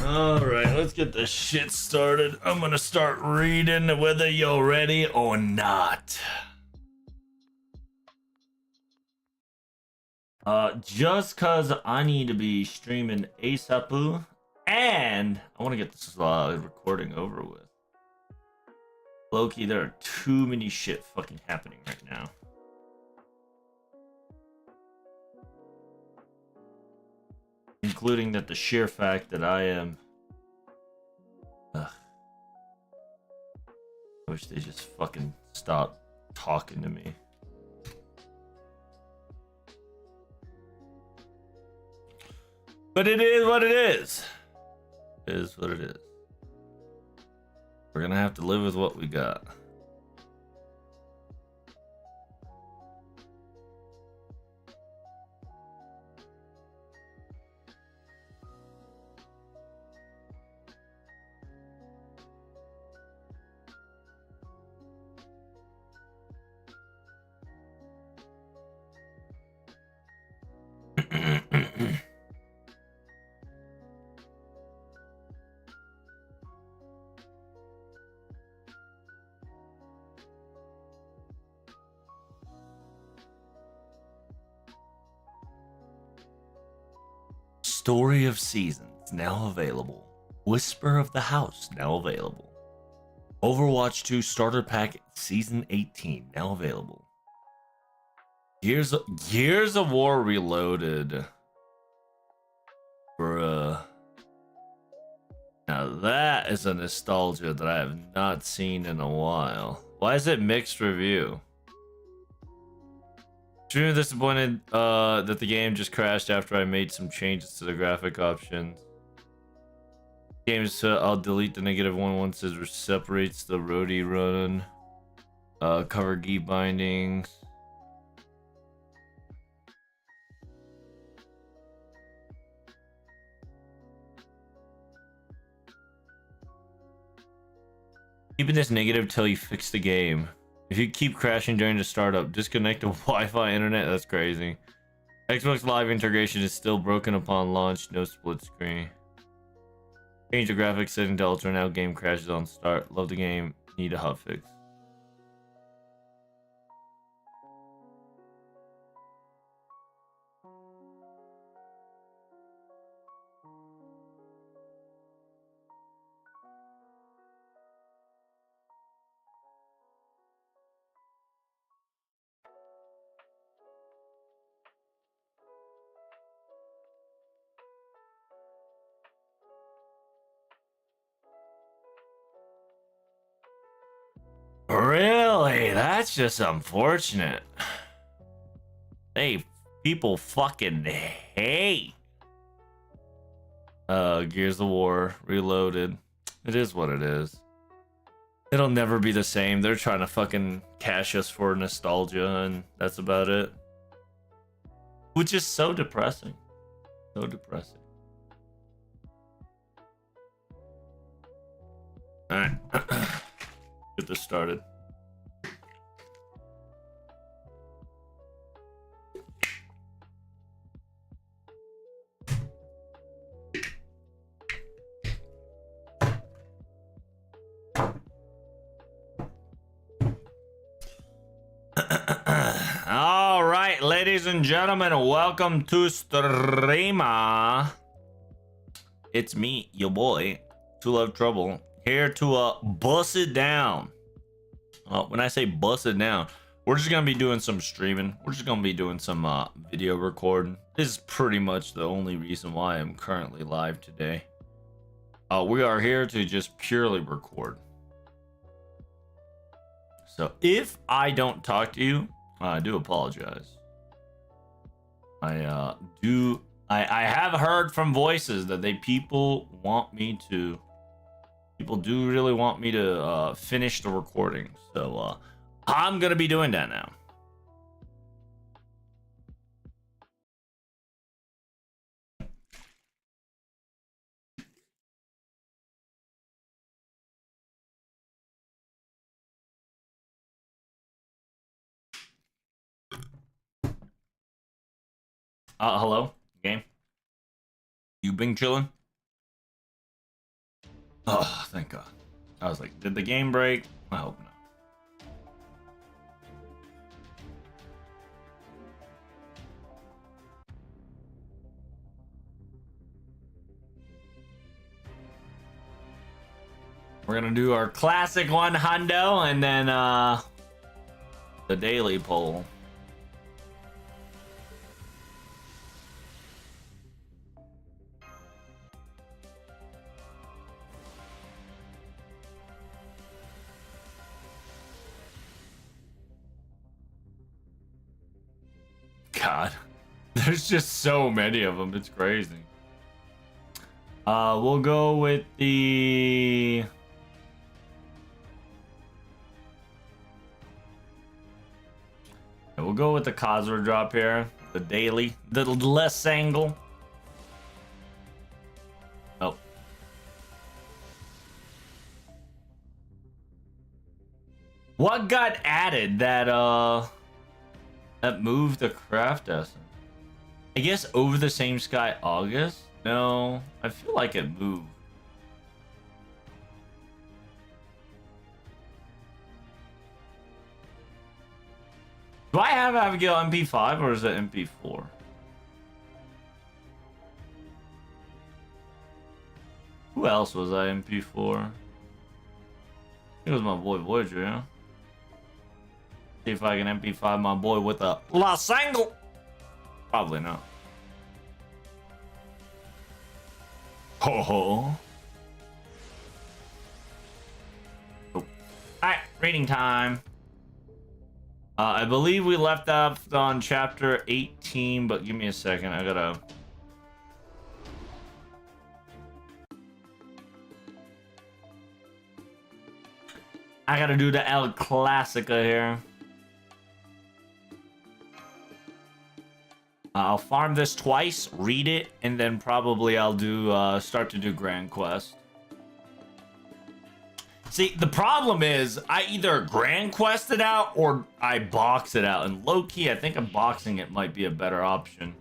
Alright, let's get this shit started. I'm gonna start reading whether you're ready or not. Just cause I need to be streaming ASAP, and I want to get this recording over with. Loki, there are too many shit fucking happening right now. Including that the sheer fact that I am... Ugh. I wish they just fucking stop talking to me. But it is what it is. It is what it is. We're gonna have to live with what we got. Story of Seasons now available. Whisper of the House now available. Overwatch 2 Starter Pack Season 18 now available. Gears of War Reloaded. Bruh. Now that is a nostalgia that I have not seen in a while. Why is it mixed review? Extremely disappointed that the game just crashed after I made some changes to the graphic options. Games, I'll delete the negative one once it separates the roadie run. Cover key bindings. Keeping this negative till you fix the game. If you keep crashing during the startup, disconnect the Wi-Fi internet. That's crazy. Xbox Live integration is still broken upon launch. No split screen. Change the graphics setting to ultra. Now game crashes on start. Love the game. Need a hotfix. Really? That's just unfortunate. Hey, people fucking hate. Gears of War Reloaded. It is what it is. It'll never be the same. They're trying to fucking cash us for nostalgia, and that's about it. Which is so depressing. So depressing. Alright. Get this started. All right, ladies and gentlemen, welcome to Streamer. It's me, your boy, To Love Trouble, here to bust it down. When I say bust it down, we're just gonna be doing some streaming. We're just gonna be doing some video recording. This is pretty much the only reason why I'm currently live today. We are here to just purely record. So if I don't talk to you, I do apologize. I have heard from voices that people do really want me to finish the recording. So I'm gonna be doing that now. Hello, game. You been chilling? Oh, thank God. I was like, did the game break? I hope not. We're gonna do our classic one hundo and then the daily poll. God, there's just so many of them. It's crazy. We'll go with the Coswer drop here. The daily, the less angle. Oh. What got added that moved the craft essence? I guess Over the Same Sky August? No, I feel like it moved. Do I have Abigail MP5 or is it MP4? Who else was I MP4? It was my boy Voyager, yeah? See if I can MP5 my boy with a Los Angle. Probably not. Ho ho. Oh. Alright, reading time. I believe we left off on chapter 18, but give me a second. I gotta do the El Clasica here. I'll farm this twice, read it, and then probably I'll do start to do Grand Quest. See, the problem is I either Grand Quest it out or I box it out. And low-key, I think boxing it might be a better option.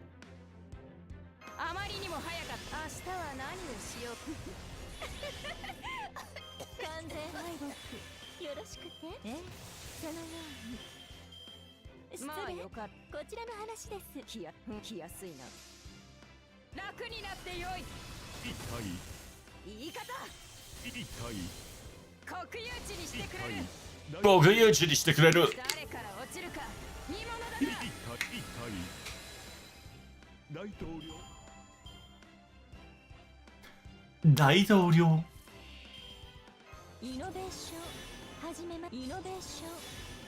始めまイノベーショ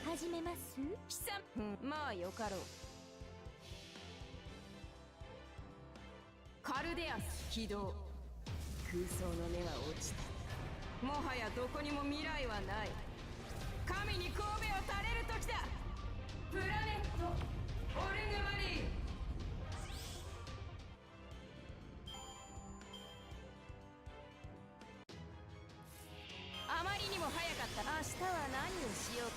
ン始めます。まあよかろう。カルデアス起動。空想の根は落ちた。もはやどこにも未来はない。神に神戸を垂れる時だ。プラネットオルグマリー。あまりにも早かった。明日は何をしよう。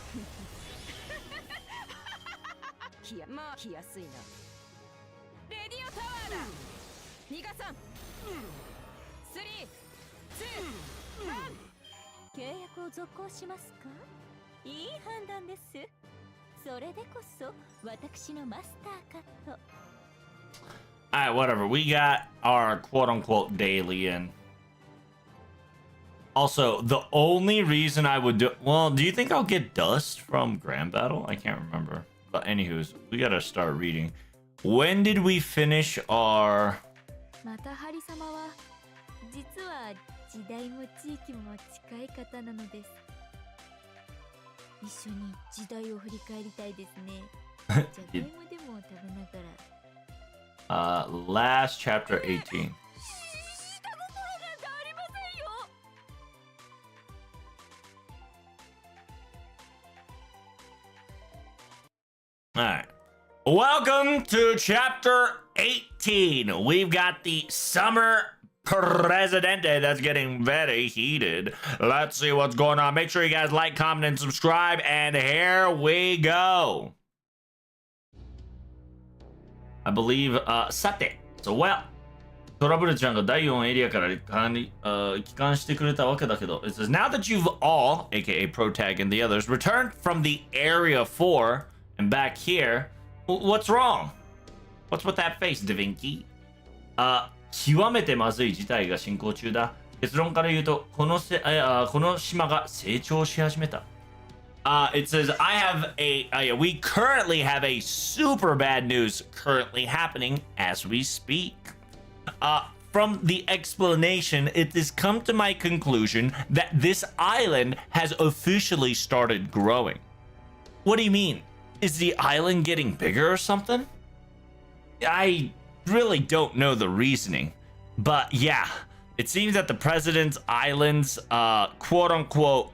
まあ来やすいな。レディオタワーだ。逃がさん。3、2、1。契約を続行しますか。いい判断です。それでこそ私のマスターカット。Alright, whatever. We got our quote-unquote daily in. Also, the only reason I would do... Well, do you think I'll get dust from Grand Battle? I can't remember. But anywho's, we gotta start reading. When did we finish our... またハリ様は実は時代も地域も近い方なのです。一緒に時代を振り返りたいですね。じゃがいもでも食べながら。last chapter 18. Alright. Welcome to chapter 18. We've got the summer Presidente that's getting very heated. Let's see what's going on. Make sure you guys like, comment, and subscribe. And here we go. I believe, Sate. So, well, トラブルちゃんが第4エリアから帰還してくれたわけだけど、it says, now that you've all, aka Protag and the others, returned from the Area 4 and back here, what's wrong? What's with that face, Da Vinci? 極めてまずい事態が進行中だ。結論から言うと、この島が成長し始めた。It says, we currently have a super bad news currently happening as we speak. From the explanation, it has come to my conclusion that this island has officially started growing. What do you mean? Is the island getting bigger or something? I really don't know the reasoning, but yeah, it seems that the president's island's quote unquote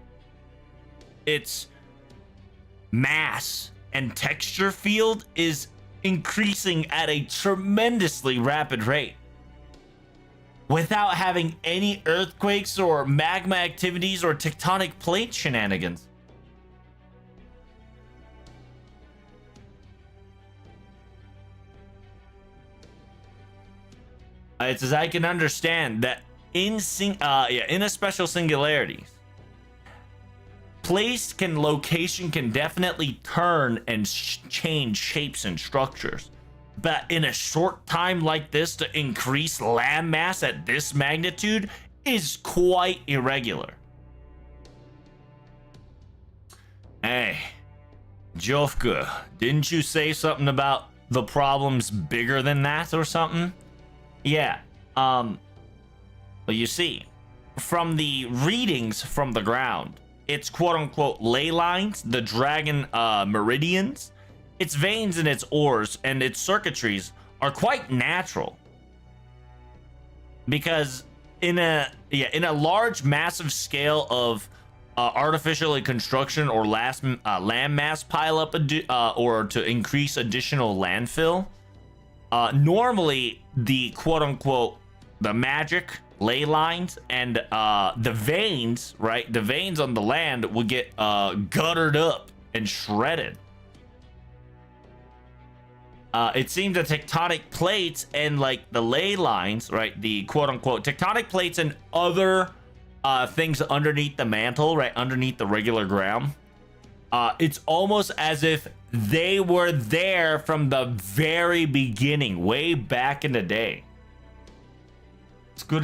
its mass and texture field is increasing at a tremendously rapid rate without having any earthquakes or magma activities or tectonic plate shenanigans. It says I can understand that in a special singularities, location can definitely turn and change shapes and structures. But in a short time like this to increase land mass at this magnitude is quite irregular. Hey, Jofka, didn't you say something about the problem's bigger than that or something? Yeah, well, you see, from the readings from the ground, its quote-unquote ley lines, the dragon meridians, its veins and its ores and its circuitries are quite natural. Because in a large, massive scale of artificially construction or land mass pileup or to increase additional landfill, normally the quote-unquote the magic ley lines and the veins, right? The veins on the land would get guttered up and shredded. It seems the tectonic plates and like the ley lines, right? The quote-unquote tectonic plates and other things underneath the mantle, right? Underneath the regular ground. It's almost as if they were there from the very beginning, way back in the day. 作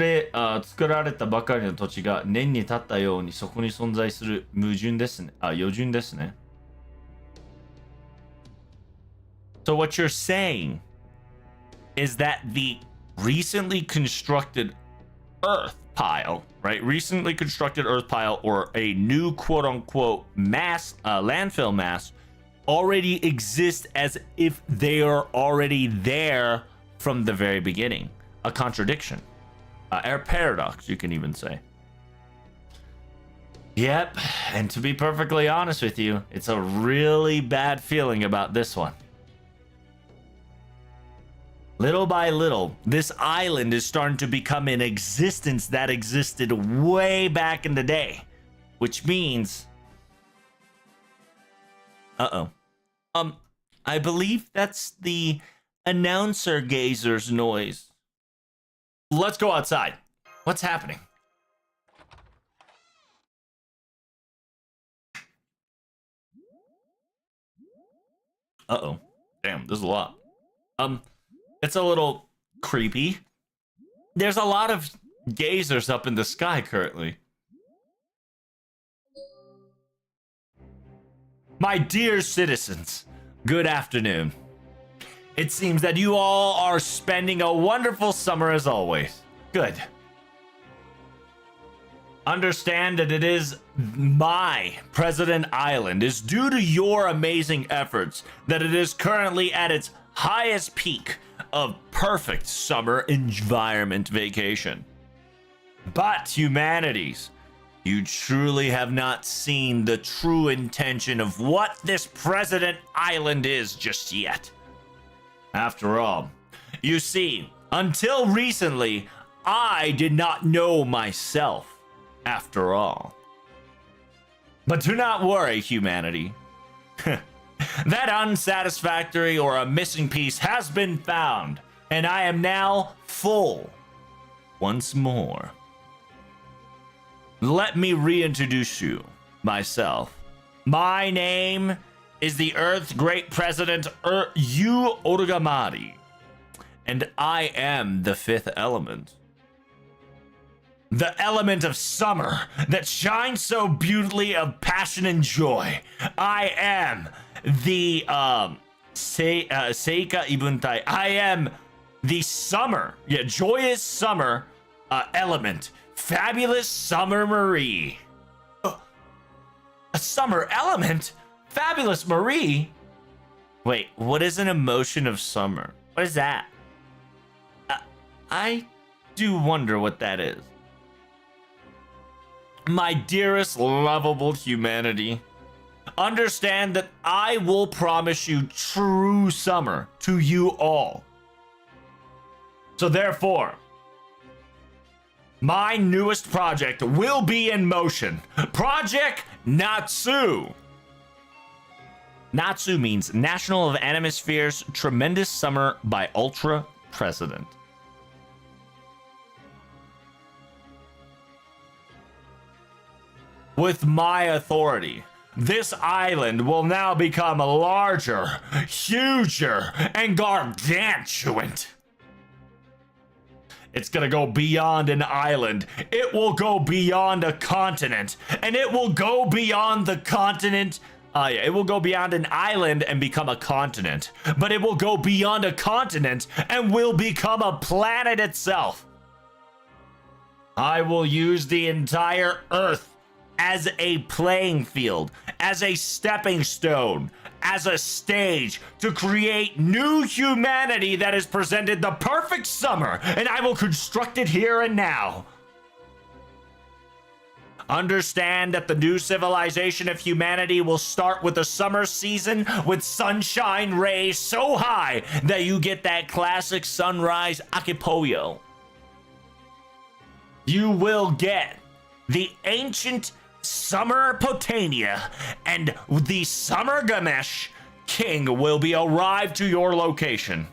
られたばかりの土地が年に経ったようにそこに存在する矛盾ですね。余順ですね。So what you're saying is that the recently constructed Earth pile, right? Recently constructed Earth pile or a new quote unquote mass, landfill mass already exist as if they are already there from the very beginning. A contradiction. A paradox, you can even say. Yep, and to be perfectly honest with you, it's a really bad feeling about this one. Little by little, this island is starting to become an existence that existed way back in the day, which means... I believe that's the announcer gazer's noise. Let's go outside. What's happening? Damn, there's a lot. It's a little creepy. There's a lot of gazers up in the sky currently. My dear citizens, good afternoon. It seems that you all are spending a wonderful summer as always. Good. Understand that it is my President Island is due to your amazing efforts that it is currently at its highest peak of perfect summer environment vacation. But humanities, you truly have not seen the true intention of what this President Island is just yet. After all, you see, until recently, I did not know myself, after all. But do not worry, humanity. That unsatisfactory or a missing piece has been found, and I am now full once more. Let me reintroduce you myself. My name is the Earth's great president, Yu Orugamari, and I am the fifth element. The element of summer that shines so beautifully of passion and joy. I am the Seika Ibuntai. I am the summer, joyous summer element. Fabulous Summer Marie. A summer element? Fabulous Marie? Wait, what is an emotion of summer? What is that? I do wonder what that is. My dearest lovable humanity, understand that I will promise you true summer to you all. So therefore, my newest project will be in motion. Project Natsu. Natsu means National of Animesphere's Tremendous Summer by Ultra President. With my authority, this island will now become larger, huger, and gargantuan. It's gonna go beyond an island. It will go beyond a continent, and it will go beyond the continent. It will go beyond an island and become a continent, but it will go beyond a continent and will become a planet itself. I will use the entire Earth as a playing field, as a stepping stone, as a stage to create new humanity that has presented the perfect summer, and I will construct it here and now. Understand that the new civilization of humanity will start with the summer season with sunshine rays so high that you get that classic sunrise akipoyo. You will get the ancient Summer Potania, and the Summer Gamesh King will be arrived to your location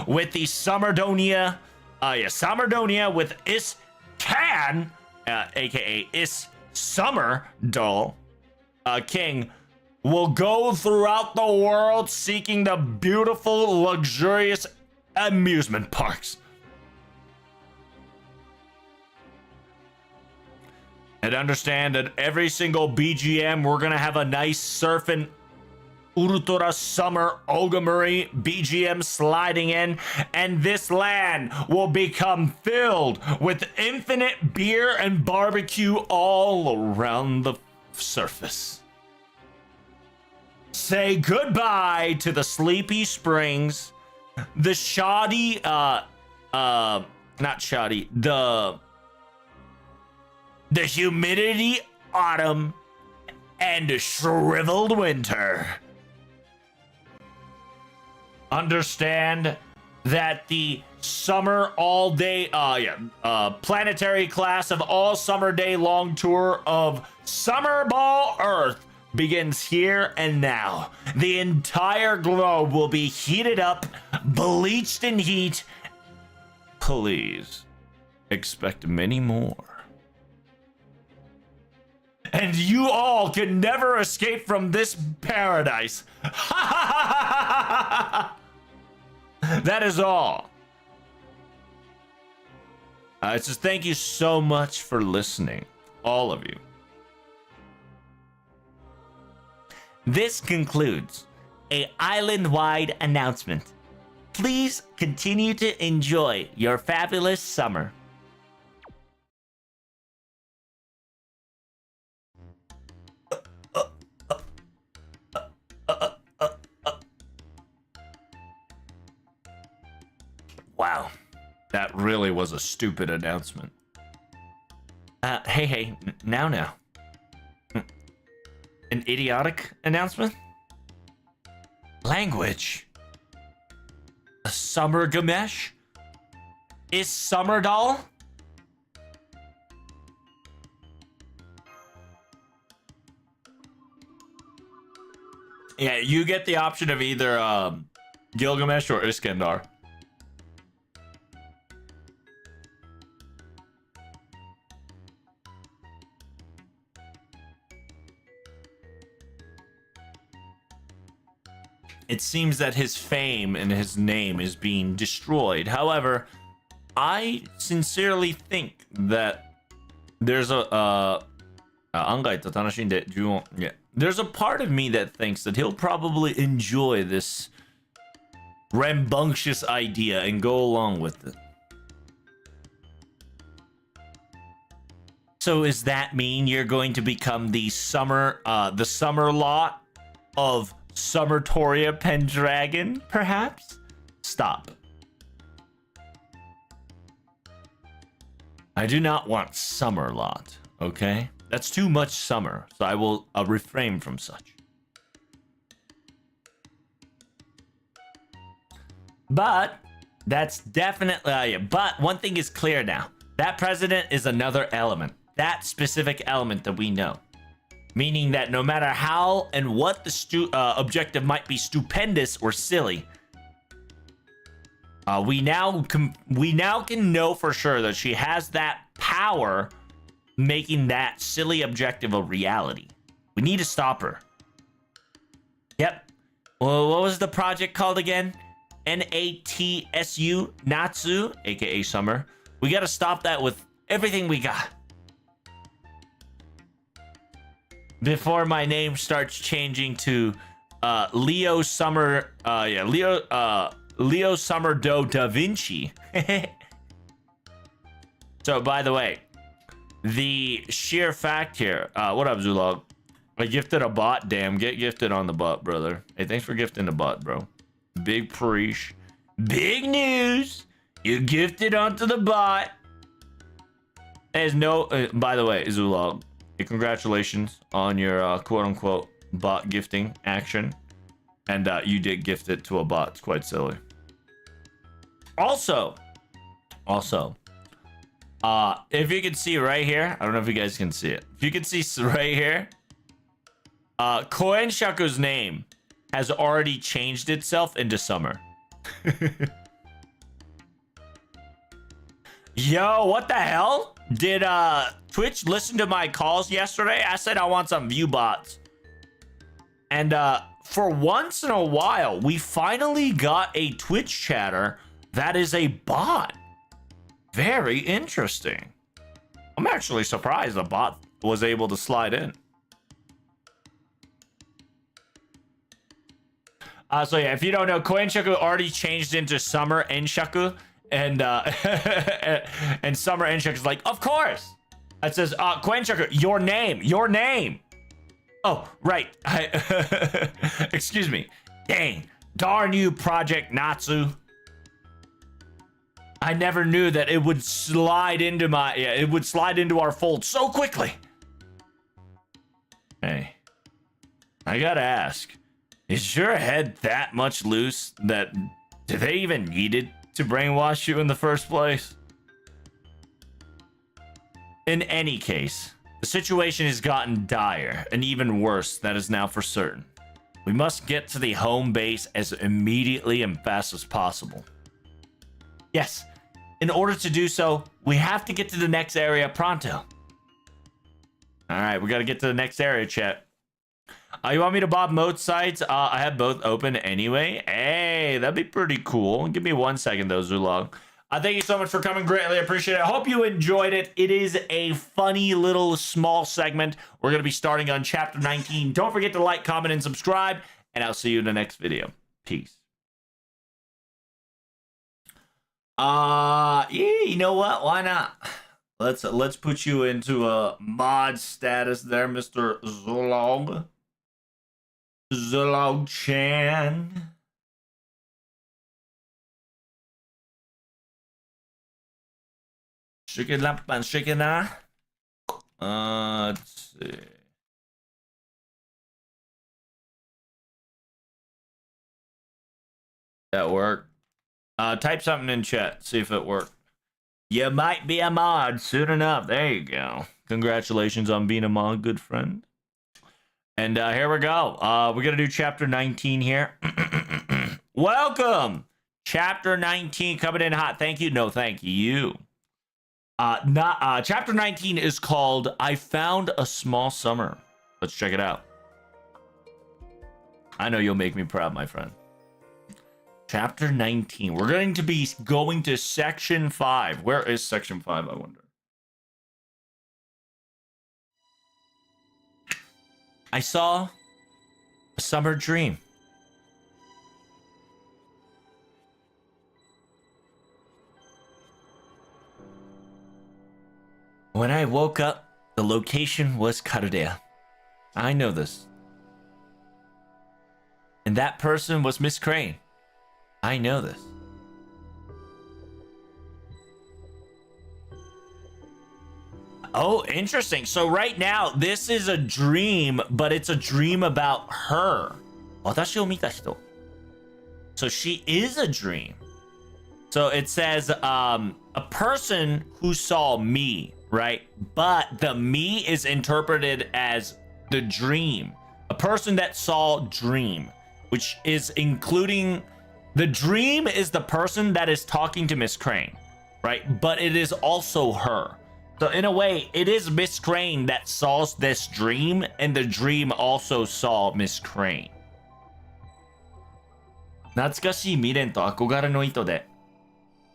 with the Summerdonia, Summerdonia with Is-Can, aka Is Summer Doll King, will go throughout the world seeking the beautiful, luxurious amusement parks. And understand that every single BGM, we're gonna have a nice surfing Ultra Summer Ogamori BGM sliding in, and this land will become filled with infinite beer and barbecue all around the surface. Say goodbye to the sleepy springs, the shoddy, not shoddy, the humidity autumn, and shriveled winter. Understand that the summer all day, planetary class of all summer day long tour of Summer Ball Earth begins here and now. The entire globe will be heated up, bleached in heat. Please expect many more. And you all can never escape from this paradise. That is all. It's just thank you so much for listening, all of you. This concludes a island-wide announcement. Please continue to enjoy your fabulous summer. Wow, that really was a stupid announcement. Hey, now. An idiotic announcement? Language. A summer gamesh? Is summer doll? Yeah, you get the option of either Gilgamesh or Iskandar. It seems that his fame and his name is being destroyed. However, I sincerely think that there's a there's a part of me that thinks that he'll probably enjoy this rambunctious idea and go along with it. So does that mean you're going to become the summer lot of Summertoria Pendragon, perhaps? Stop. I do not want summer lot, okay? That's too much summer, so I will refrain from such. But that's definitely, but one thing is clear now. That president is another element. That specific element that we know. Meaning that no matter how and what the objective might be stupendous or silly, we now can know for sure that she has that power, making that silly objective a reality. We need to stop her. Yep. Well, what was the project called again? NATSU, Natsu, aka Summer. We got to stop that with everything we got. Before my name starts changing to Leo Summer, Leo Summer Da Vinci. So, by the way, the sheer fact here, what up, Zulog? I gifted a bot. Damn, get gifted on the bot, brother. Hey, thanks for gifting the bot, bro. Big preach. Big news. You gifted onto the bot. There's no, by the way, Zulog. Congratulations on your quote-unquote bot gifting action, and you did gift it to a bot. It's quite silly. Also, if you can see right here, I don't know if you guys can see it. If you can see right here, Koen Shaku's name has already changed itself into Summer. Yo, what the hell? Did Twitch listen to my calls yesterday? I said I want some view bots. And for once in a while, we finally got a Twitch chatter that is a bot. Very interesting. I'm actually surprised the bot was able to slide in. So yeah, if you don't know, Koenshaku already changed into Summer Enshaku, and and Summer Enshaku is like, of course. It says, Koenshaku, your name. Oh, right. Excuse me. Dang, darn you, Project Natsu. I never knew that it would slide into our fold so quickly. Hey, I gotta ask, is your head that much loose that do they even needed to brainwash you in the first place? In any case, the situation has gotten dire and even worse, that is now for certain. We must get to the home base as immediately and fast as possible. Yes, in order to do so, we have to get to the next area pronto. All right, we got to get to the next area, chat. You want me to bob both sides? I have both open anyway. Hey, that'd be pretty cool. Give me 1 second, though, Zulog. Thank you so much for coming. Greatly appreciate it. I hope you enjoyed it. It is a funny little small segment. We're going to be starting on chapter 19. Don't forget to like, comment, and subscribe. And I'll see you in the next video. Peace. Yeah, you know what? Why not? Let's put you into a mod status there, Mr. Zulog. Zulog-chan. Shake it up and shake it now. Let's see. That work? Type something in chat. See if it worked. You might be a mod soon enough. There you go. Congratulations on being a mod, good friend. And here we go. We're going to do chapter 19 here. Welcome. Chapter 19 coming in hot. Thank you. No, thank you. Chapter 19 is called I Found a Small Summer. Let's check it out. I know you'll make me proud, my friend. Chapter 19. We're going to be going to section 5. Where is section 5, I wonder? I saw a summer dream. When I woke up, the location was Karurea. I know this. And that person was Miss Crane. I know this. Oh, interesting. So right now, this is a dream, but it's a dream about her. 私を見た人. So she is a dream. So it says a person who saw me, right? But the me is interpreted as the dream. A person that saw dream, which is including the dream is the person that is talking to Miss Crane, right? But it is also her. So in a way, it is Miss Crane that saw this dream, and the dream also saw Miss Crane. 懐かしい未練と憧れの糸で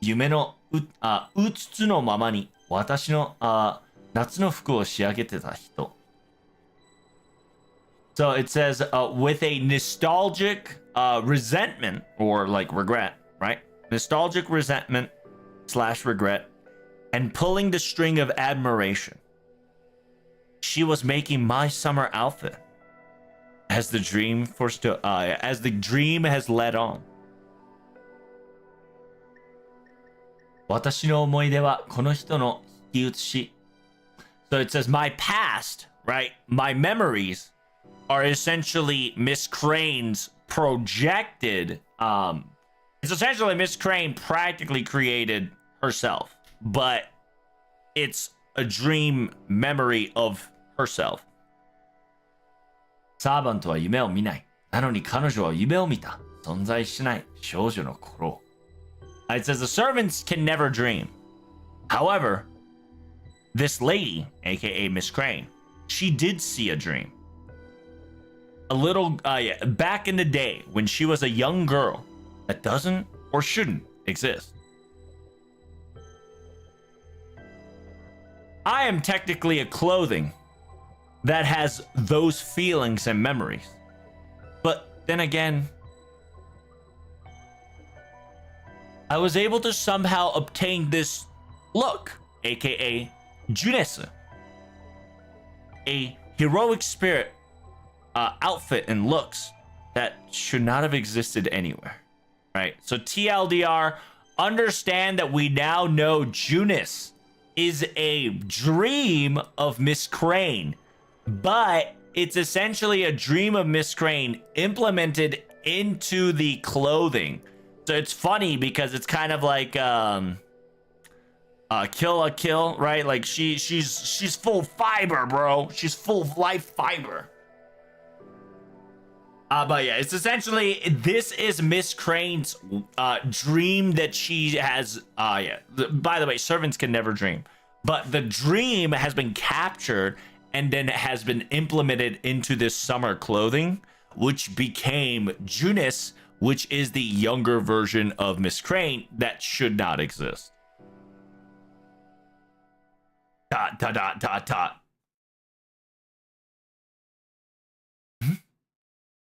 夢のうつつのままに私の夏の服を仕上げてた人. So it says with a nostalgic resentment or like regret, right? Nostalgic resentment / regret and pulling the string of admiration. She was making my summer outfit as the dream has led on. 私の思い出はこの人の引き写し. So it says my past, right? My memories are essentially Miss Crane's projected. It's essentially Miss Crane practically created herself, but it's a dream memory of herself. サーバントは夢を見ない。なのに彼女は夢を見た。存在しない少女の心。It says the servants can never dream. However, this lady, aka Miss Crane, she did see a dream. A little, back in the day when she was a young girl that doesn't or shouldn't exist. I am technically a clothing that has those feelings and memories. But then again, I was able to somehow obtain this look, aka Junes, a heroic spirit outfit and looks that should not have existed anywhere, right? So TLDR, understand that we now know Junis is a dream of Miss Crane, but it's essentially a dream of Miss Crane implemented into the clothing. So it's funny because it's kind of like kill a kill, right? Like she's full fiber, bro. She's full of life fiber. But yeah, it's essentially, this is Miss Crane's dream that she has. Yeah. By the way, servants can never dream, but the dream has been captured and then has been implemented into this summer clothing, which became Junis, which is the younger version of Miss Crane that should not exist. Dot, dot, dot, dot, dot.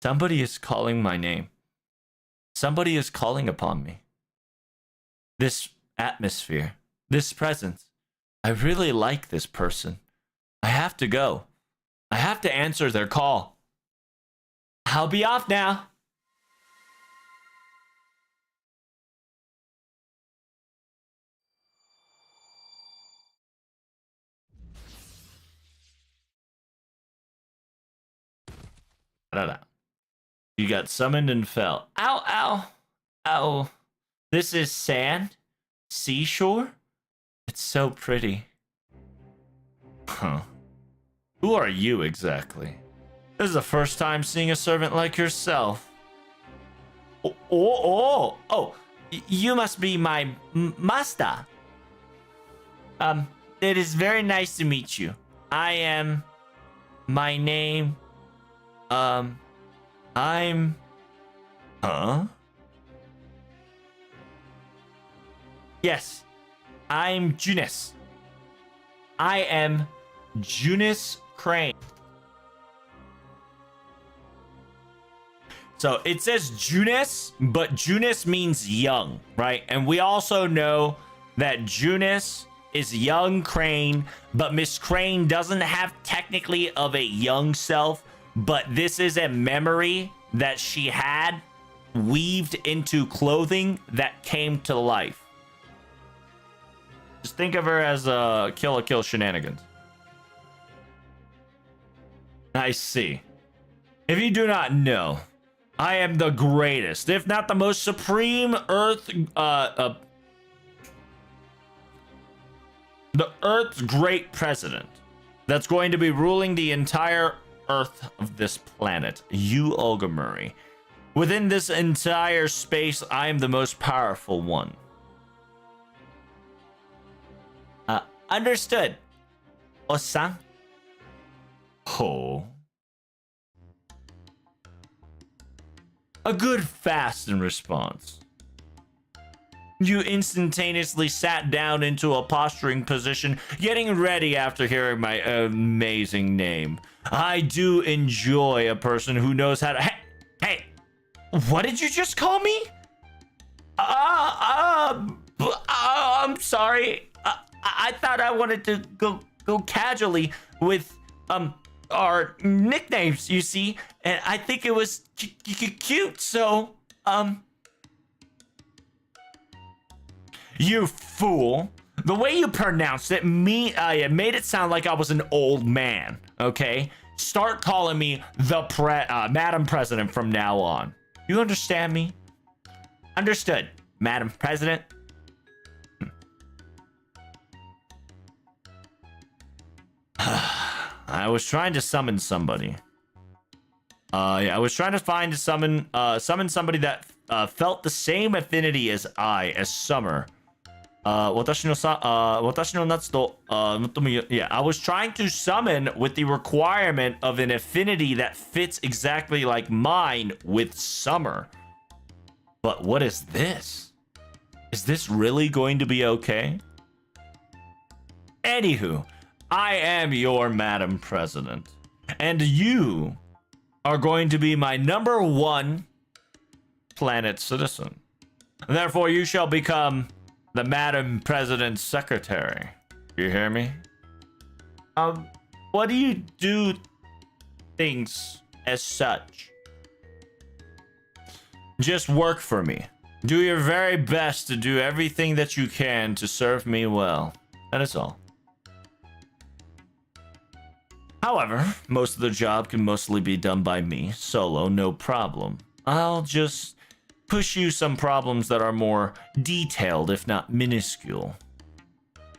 Somebody is calling my name. Somebody is calling upon me. This atmosphere, this presence. I really like this person. I have to go. I have to answer their call. I'll be off now. You got summoned and fell. Ow, ow, ow. This is sand? Seashore? It's so pretty. Huh. Who are you exactly? This is the first time seeing a servant like yourself. Oh, you must be my master. It is very nice to meet you. My name, I'm... Huh? Yes, I'm Junis. I am Junis Crane. So it says Junis, but Junis means young, right? And we also know that Junis is young Crane, but Miss Crane doesn't have technically of a young self, but this is a memory that she had weaved into clothing that came to life. Just think of her as a kill shenanigans. I see. If you do not know, I am the greatest, if not the most supreme the Earth's great president that's going to be ruling the entire Earth of this planet, you Olga Murray. Within this entire space, I am the most powerful one. Understood. Osan. Oh. A good fast in response. You instantaneously sat down into a posturing position, getting ready after hearing my amazing name. I do enjoy a person who knows how to... Hey! What did you just call me? I'm sorry. I thought I wanted to go casually with our nicknames, you see, and I think it was cute, so you fool. The way you pronounced it, it made it sound like I was an old man, okay? Start calling me the Madam President from now on. You understand me? Understood, Madam President. I was trying to summon somebody. Yeah, I was trying to summon somebody that felt the same affinity as Summer. Yeah, I was trying to summon with the requirement of an affinity that fits exactly like mine with Summer. But what is this? Is this really going to be okay? Anywho, I am your Madam President, and you are going to be my #1 planet citizen. Therefore, you shall become the Madam President's secretary. You hear me? What do you do things as such? Just work for me. Do your very best to do everything that you can to serve me well. That is all. However, most of the job can mostly be done by me, solo, no problem. I'll just push you some problems that are more detailed, if not minuscule.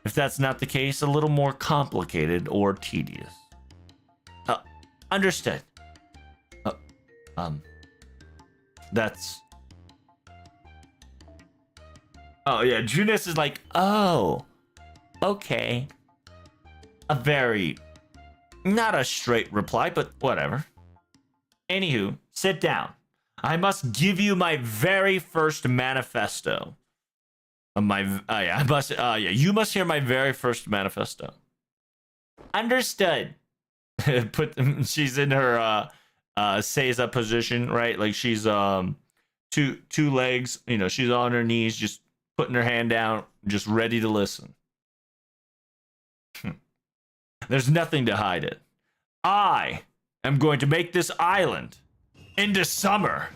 If that's not the case, a little more complicated or tedious. Understood. That's... Oh, yeah, Junis is like, oh, okay. A very... Not a straight reply, but whatever. Anywho, sit down. I must give you my very first manifesto. You must hear my very first manifesto. Understood. She's in her Seiza position, right? Like she's two legs, you know, she's on her knees, just putting her hand down, just ready to listen. There's nothing to hide it. I am going to make this island into summer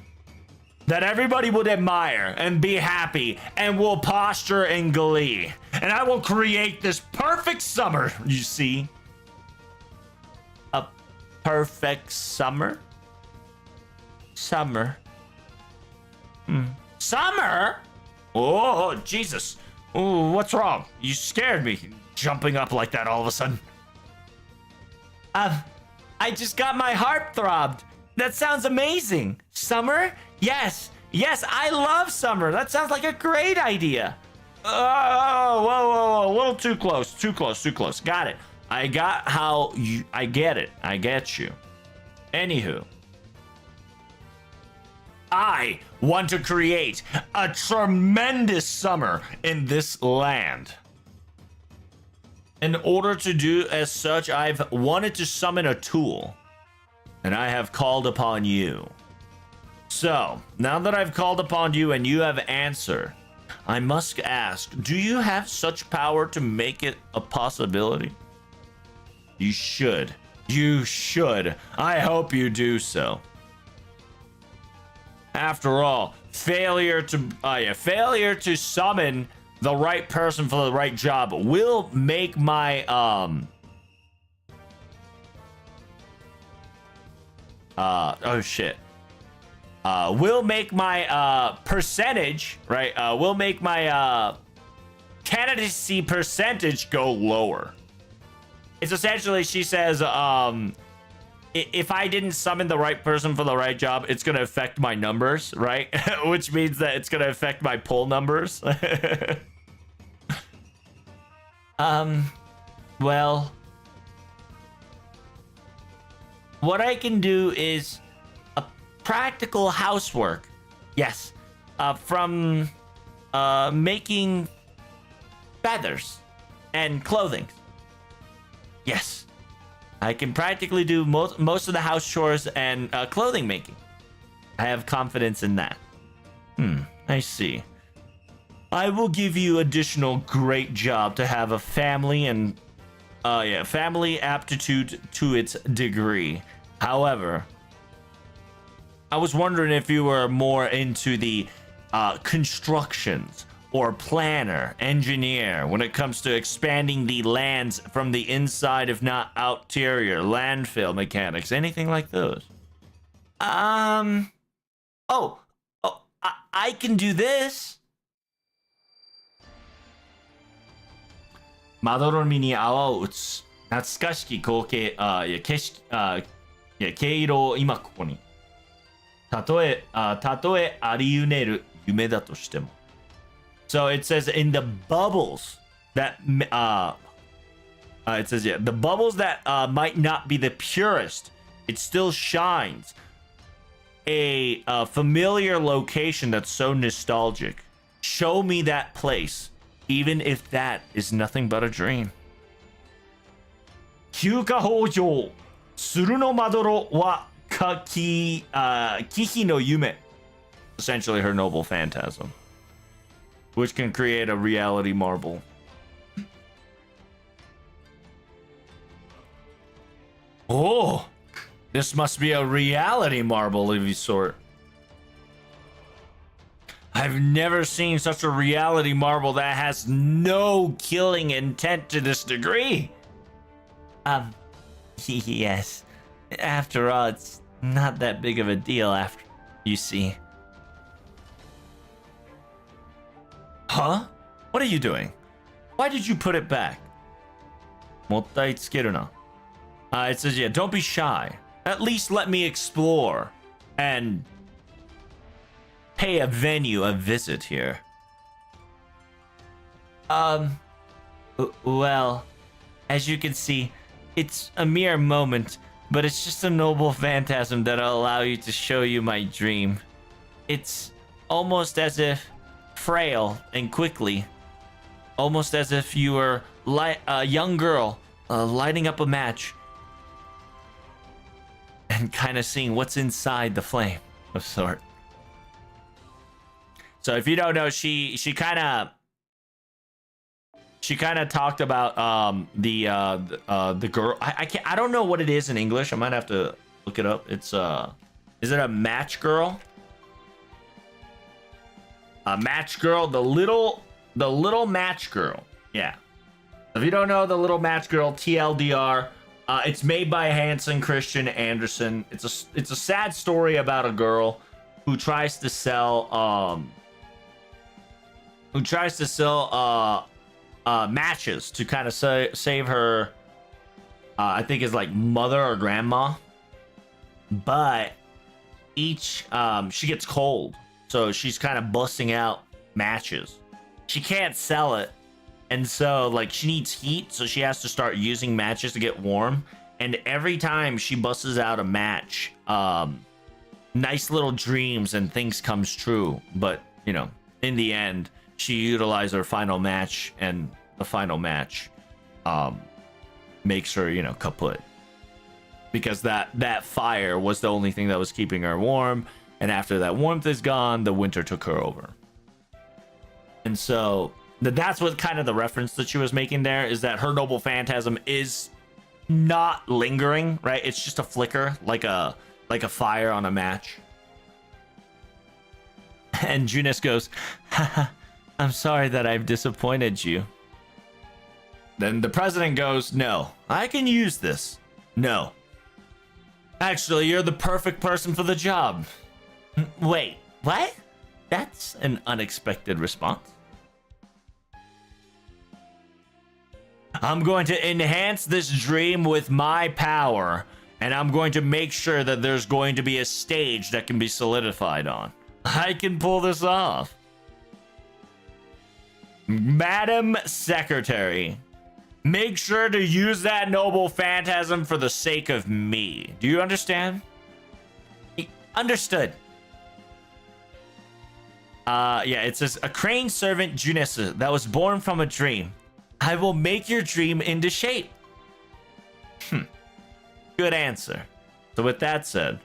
that everybody would admire and be happy and will posture in glee. And I will create this perfect summer, you see. A perfect summer? Summer. Summer? Oh, Jesus. Oh, what's wrong? You scared me, jumping up like that all of a sudden. I just got my heart throbbed. That sounds amazing. Summer? Yes, I love summer. That sounds like a great idea. Oh, whoa. A little too close. Got it. I got how you, I get it. I get you. Anywho. I want to create a tremendous summer in this land. In order to do as such, I've wanted to summon a tool, and I have called upon you. So, now that I've called upon you and you have answered, I must ask, do you have such power to make it a possibility? You should. You should. I hope you do so. After all, failure to summon the right person for the right job will make my will make my percentage, right? Will make my candidacy percentage go lower. It's essentially, she says, if I didn't summon the right person for the right job, it's going to affect my numbers, right? Which means that it's going to affect my poll numbers. Well, what I can do is a practical housework. Yes. From making feathers and clothing. Yes. I can practically do most of the house chores and clothing making. I have confidence in that. I see. I will give you additional great job to have a family and family aptitude to its degree. However, I was wondering if you were more into the constructions or planner, engineer, when it comes to expanding the lands from the inside, if not outerior, landfill mechanics, anything like those. I can do this. まどろみに泡を打つ懐かしき光景、景色、毛色を今ここに。たとえありうねる夢だとしても。So it says in the bubbles that it says the bubbles that might not be the purest, it still shines. A familiar location that's so nostalgic. Show me that place, even if that is nothing but a dream. 休暇北条鶴のまどろはかき、貴妃の夢. Essentially her noble phantasm. which can create a reality marble. Oh, this must be a reality marble of any sort. I've never seen such a reality marble that has no killing intent to this degree. Yes. After all, it's not that big of a deal after you see. Huh? What are you doing? Why did you put it back? もったいつけるな. It says, yeah, don't be shy. At least let me explore and pay a venue a visit here. Well, as you can see, it's a mere moment, but it's just a noble phantasm that'll allow you to show you my dream. It's almost as if frail and quickly, almost as if you were a young girl lighting up a match and kind of seeing what's inside the flame of sort. So if you don't know, she kind of talked about the girl. I don't know what it is in English. I might have to look it up. It's is it a match girl? A match girl, the little match girl. Yeah. If you don't know the little match girl, TLDR, it's made by Hansen Christian Andersen. It's a sad story about a girl who tries to sell matches to kind of save her I think is like mother or grandma, but each she gets cold, so she's kind of busting out matches. She can't sell it, and so like she needs heat, so she has to start using matches to get warm. And every time she busts out a match, nice little dreams and things comes true, but you know, in the end she utilized her final match, and the final match makes her, you know, kaput. Because that fire was the only thing that was keeping her warm, and after that warmth is gone, the winter took her over. And so that's what kind of the reference that she was making there, is that her noble phantasm is not lingering, right? It's just a flicker, like a fire on a match. And Junis goes, haha, I'm sorry that I've disappointed you. Then the president goes, no, I can use this. No. Actually, you're the perfect person for the job. Wait, what? That's an unexpected response. I'm going to enhance this dream with my power, and I'm going to make sure that there's going to be a stage that can be solidified on. I can pull this off. Madam Secretary, make sure to use that noble phantasm for the sake of me. Do you understand? Understood. Yeah, it says, a crane servant Junessa that was born from a dream. I will make your dream into shape. Good answer. So with that said,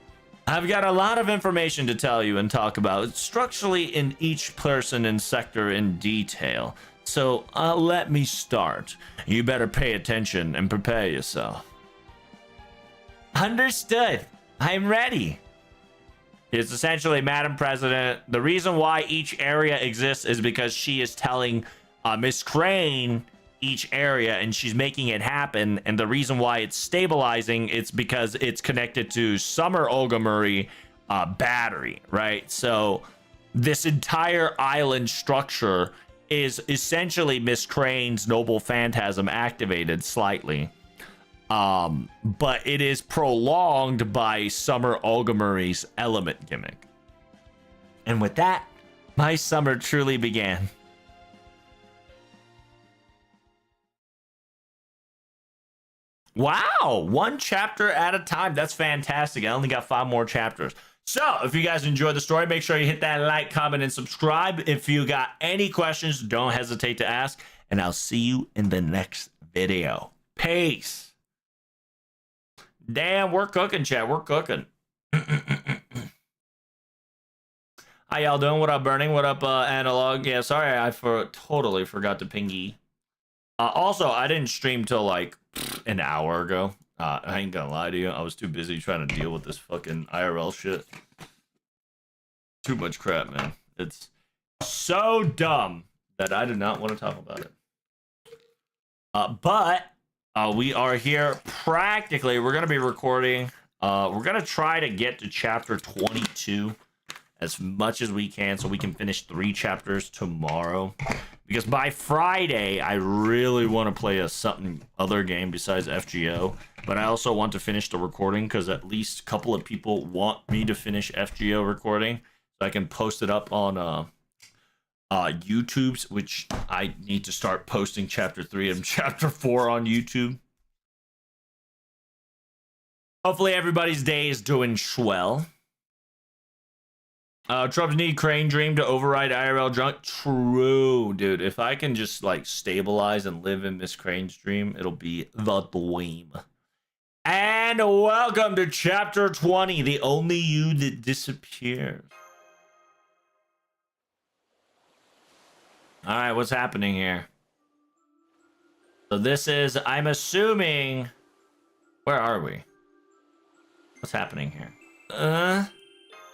I've got a lot of information to tell you and talk about structurally in each person and sector in detail. So let me start. You better pay attention and prepare yourself. Understood. I'm ready. It's essentially, Madam President, the reason why each area exists is because she is telling Miss Crane each area, and she's making it happen. And the reason why it's stabilizing, it's because it's connected to Summer Ogamuri battery, right? So this entire island structure is essentially Miss Crane's noble phantasm activated slightly. But it is prolonged by Summer Ogamuri's element gimmick. And with that, my summer truly began. Wow, one chapter at a time. That's fantastic. I only got 5 more chapters. So if you guys enjoyed the story, make sure you hit that like, comment, and subscribe. If you got any questions, don't hesitate to ask. And I'll see you in the next video. Peace. Damn, we're cooking, chat. We're cooking. How y'all doing? What up, Burning? What up, Analog? Yeah, sorry, I totally forgot to ping ye. Also, I didn't stream till like an hour ago. I ain't gonna lie to you. I was too busy trying to deal with this fucking IRL shit. Too much crap, man. It's so dumb that I do not want to talk about it. But we are here practically. We're gonna be recording. We're gonna try to get to chapter 22 as much as we can so we can finish 3 chapters tomorrow. Because by Friday, I really want to play something other game besides FGO. But I also want to finish the recording because at least a couple of people want me to finish FGO recording. So I can post it up on YouTube's, which I need to start posting chapter 3 and chapter 4 on YouTube. Hopefully everybody's day is doing swell. Trubs need Crane Dream to override IRL junk. True, dude. If I can just like stabilize and live in Miss Crane's dream, it'll be the dream. And welcome to chapter 20, the only you that disappears. All right, what's happening here? So this is, I'm assuming, where are we? What's happening here?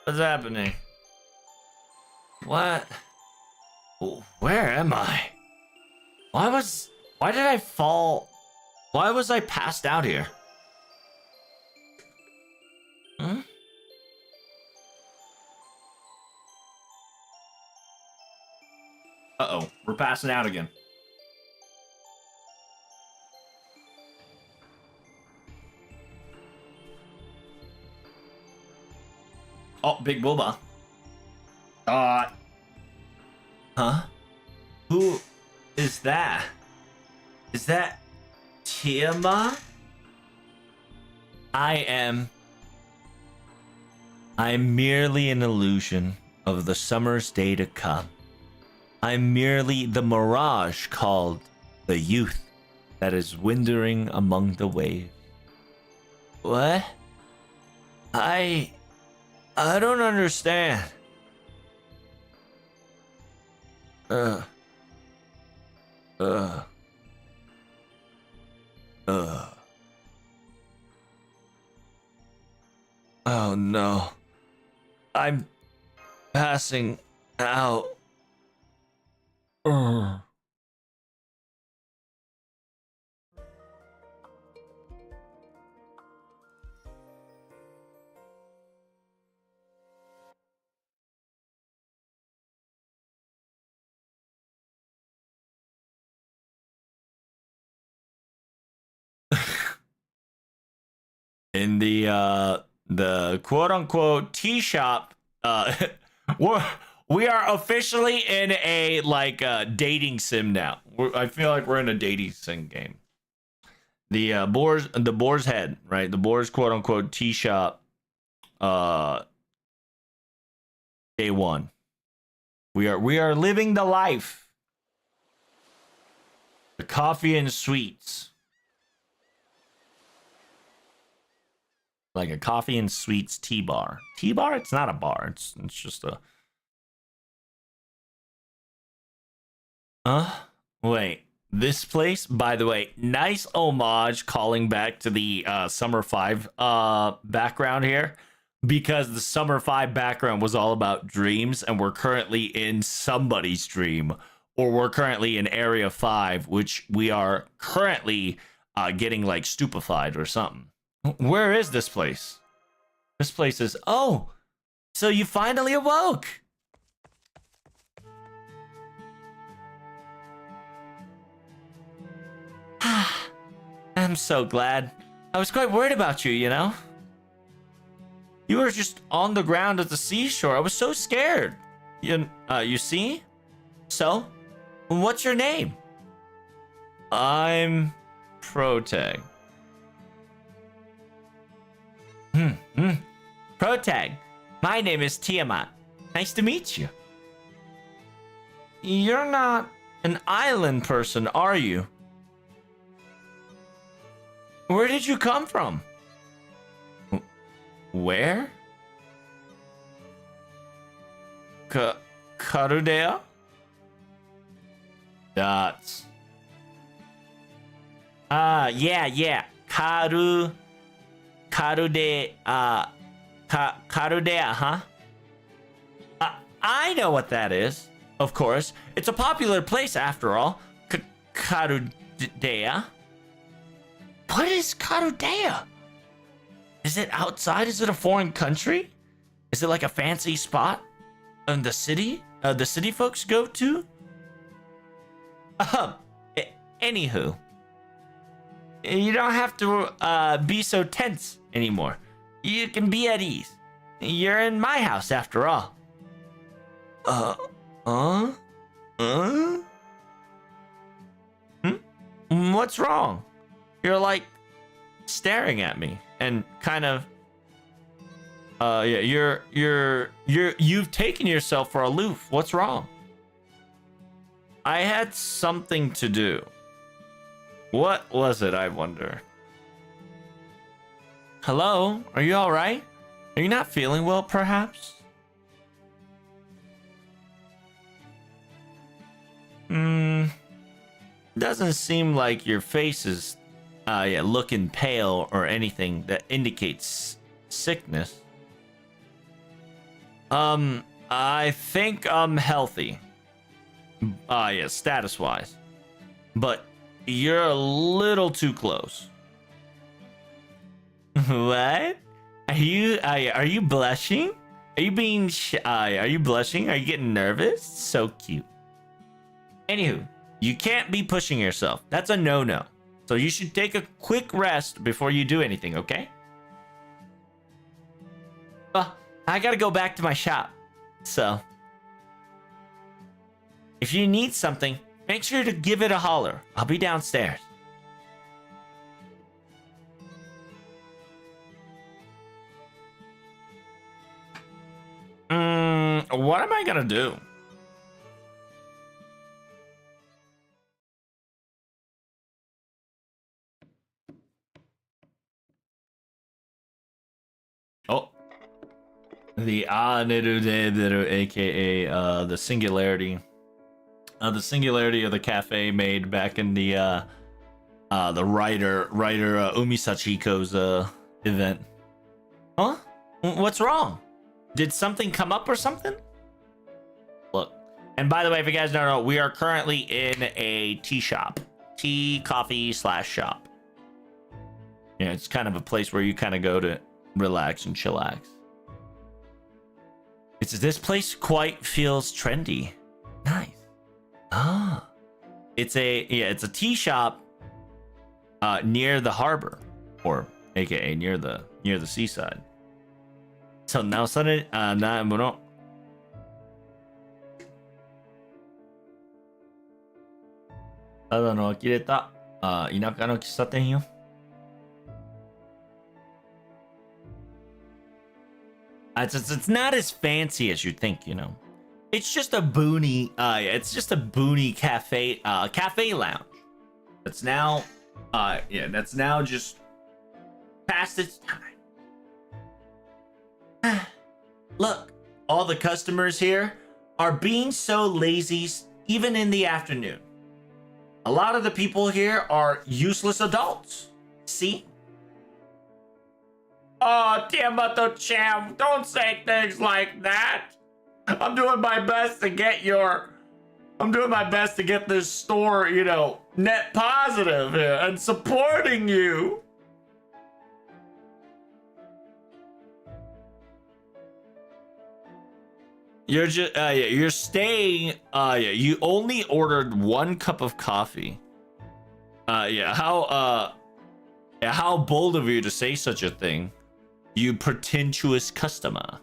What's happening? What? Where am I? Why did I fall? Why was I passed out here? Hmm? Uh-oh, we're passing out again. Oh, Big Booba. Huh? Who is that? Is that Tiamat? I'm merely an illusion of the summer's day to come. I'm merely the mirage called the youth that is wandering among the waves. What? I don't understand. Oh no. I'm passing out. In the quote unquote tea shop, we are officially in a like dating sim now. I feel like we're in a dating sim game. The Boar's Head, right? The Boar's quote unquote tea shop. Day 1. We are living the life. The coffee and sweets. Like a coffee and sweets tea bar. Tea bar? It's not a bar. It's just a... Wait. This place, by the way, nice homage calling back to the Summer 5 background here. Because the Summer 5 background was all about dreams, and we're currently in somebody's dream. Or we're currently in Area 5, which we are currently getting like stupefied or something. Where is this place? This place is... Oh! So you finally awoke! I'm so glad. I was quite worried about you, you know? You were just on the ground at the seashore. I was so scared. You see? So, what's your name? I'm Protag. Protag, my name is Tiamat. Nice to meet you. You're not an island person, are you? Where did you come from? Where? Karudea? That's... yeah. Karudea, huh? I know what that is. Of course. It's a popular place after all. Karudea? What is Karudea? Is it outside? Is it a foreign country? Is it like a fancy spot in the city? The city folks go to? Anywho. You don't have to be so tense anymore. You can be at ease. You're in my house after all. What's wrong? You're like staring at me and kind of yeah, you've taken yourself for aloof. What's wrong? I had something to do. What was it, I wonder? Hello? Are you all right? Are you not feeling well, perhaps? Doesn't seem like your face is looking pale or anything that indicates sickness. I think I'm healthy. Yeah, status-wise. But you're a little too close. What? Are you blushing? Are you being shy? Are you blushing? Are you getting nervous? So cute. Anywho, you can't be pushing yourself. That's a no-no. So you should take a quick rest before you do anything, okay? I gotta go back to my shop. So, if you need something, make sure to give it a holler. I'll be downstairs. What am I gonna do? Oh. The Neruderu, aka the singularity. The singularity of the cafe made back in the writer Umi Sachiko's event. Huh? What's wrong? Did something come up or something? Look. And by the way, if you guys don't know, we are currently in a tea shop. Tea, coffee / shop. Yeah, it's kind of a place where you kind of go to relax and chillax. This place quite feels trendy. Nice. It's a tea shop near the harbor, or aka near the seaside. So now suddenlyなものただの呆れた田舎の喫茶店よ。It's not as fancy as you think, you know. It's just a boony, cafe, cafe lounge. That's now, that's now just past its time. Look, all the customers here are being so lazy, even in the afternoon. A lot of the people here are useless adults. See? Oh, Tiamato-chan, don't say things like that. I'm doing my best to get this store, you know, net positive here and supporting you. You're just, you're staying, you only ordered 1 cup of coffee. How bold of you to say such a thing, you pretentious customer.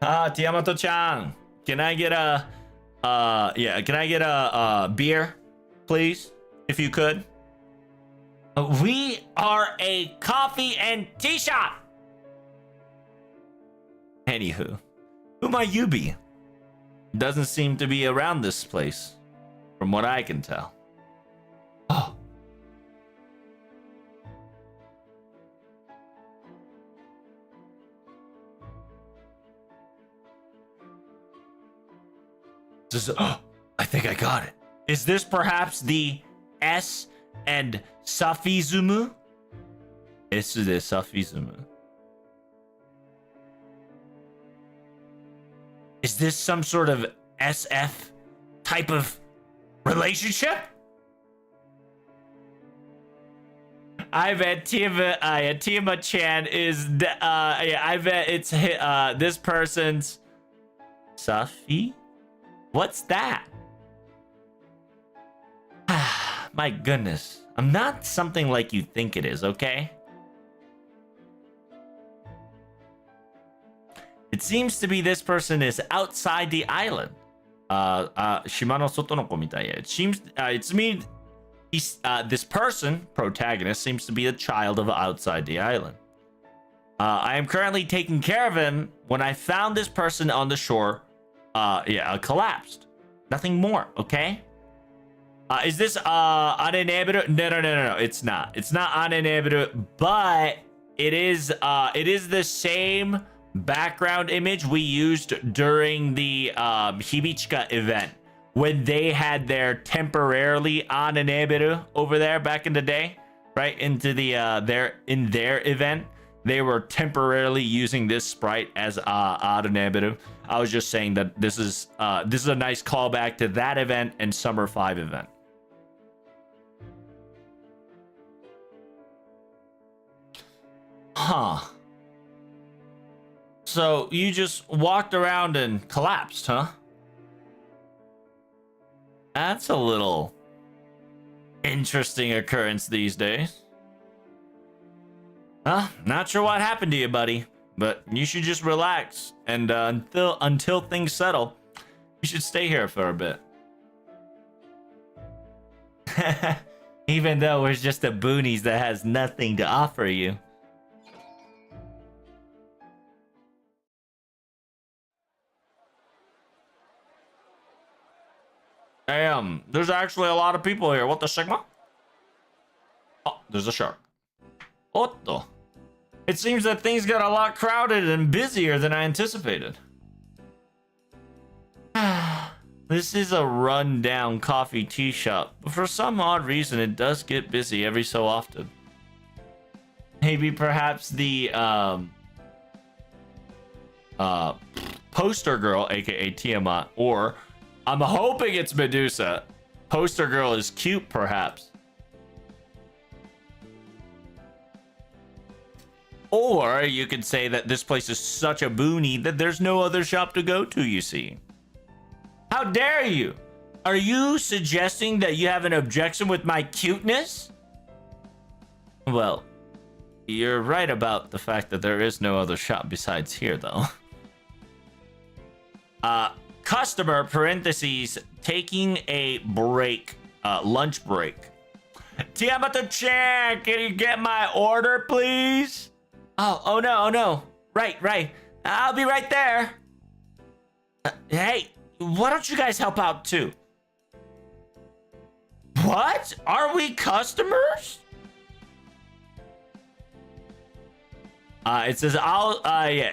Tiamato-chan, can I get a beer, please, if you could? We are a coffee and tea shop. Anywho, who might you be? Doesn't seem to be around this place, from what I can tell. Oh. I think I got it. Is this perhaps the S and Safizumu? This is the Safizumu. Is this some sort of SF type of relationship? I bet Tima-chan is, I bet it's this person's Safi? What's that? My goodness. I'm not something like you think it is, okay? It seems to be this person is outside the island. Shimano soto no ko mitai. It seems, it's me. This person, protagonist, seems to be a child of outside the island. I am currently taking care of him when I found this person on the shore. Collapsed. Nothing more, okay? Is this Anenebiru? No. It's not. It's not Anenebiru, but it is the same background image we used during the Hibichika event when they had their temporarily Anenebiru over there back in the day, right? Into the their event. They were temporarily using this sprite as Anenebiru. I was just saying that this is a nice callback to that event and Summer 5 event. Huh. So you just walked around and collapsed, huh? That's a little interesting occurrence these days. Not sure what happened to you, buddy, but you should just relax and until things settle, you should stay here for a bit. Even though we're just a boonies that has nothing to offer you. Damn, there's actually a lot of people here. What the Sigma? Oh, there's a shark. What the? It seems that things got a lot crowded and busier than I anticipated. This is a run-down coffee tea shop, but for some odd reason, it does get busy every so often. Maybe perhaps the poster girl, aka Tiamat, or I'm hoping it's Medusa. Poster girl is cute, perhaps. Or you could say that this place is such a boonie that there's no other shop to go to, you see. How dare you? Are you suggesting that you have an objection with my cuteness? Well, you're right about the fact that there is no other shop besides here, though. Customer, parentheses, taking a break, lunch break. Tiamato-chan, can you get my order, please? Oh no. Right. I'll be right there. Hey, why don't you guys help out too? What? Are we customers? It says I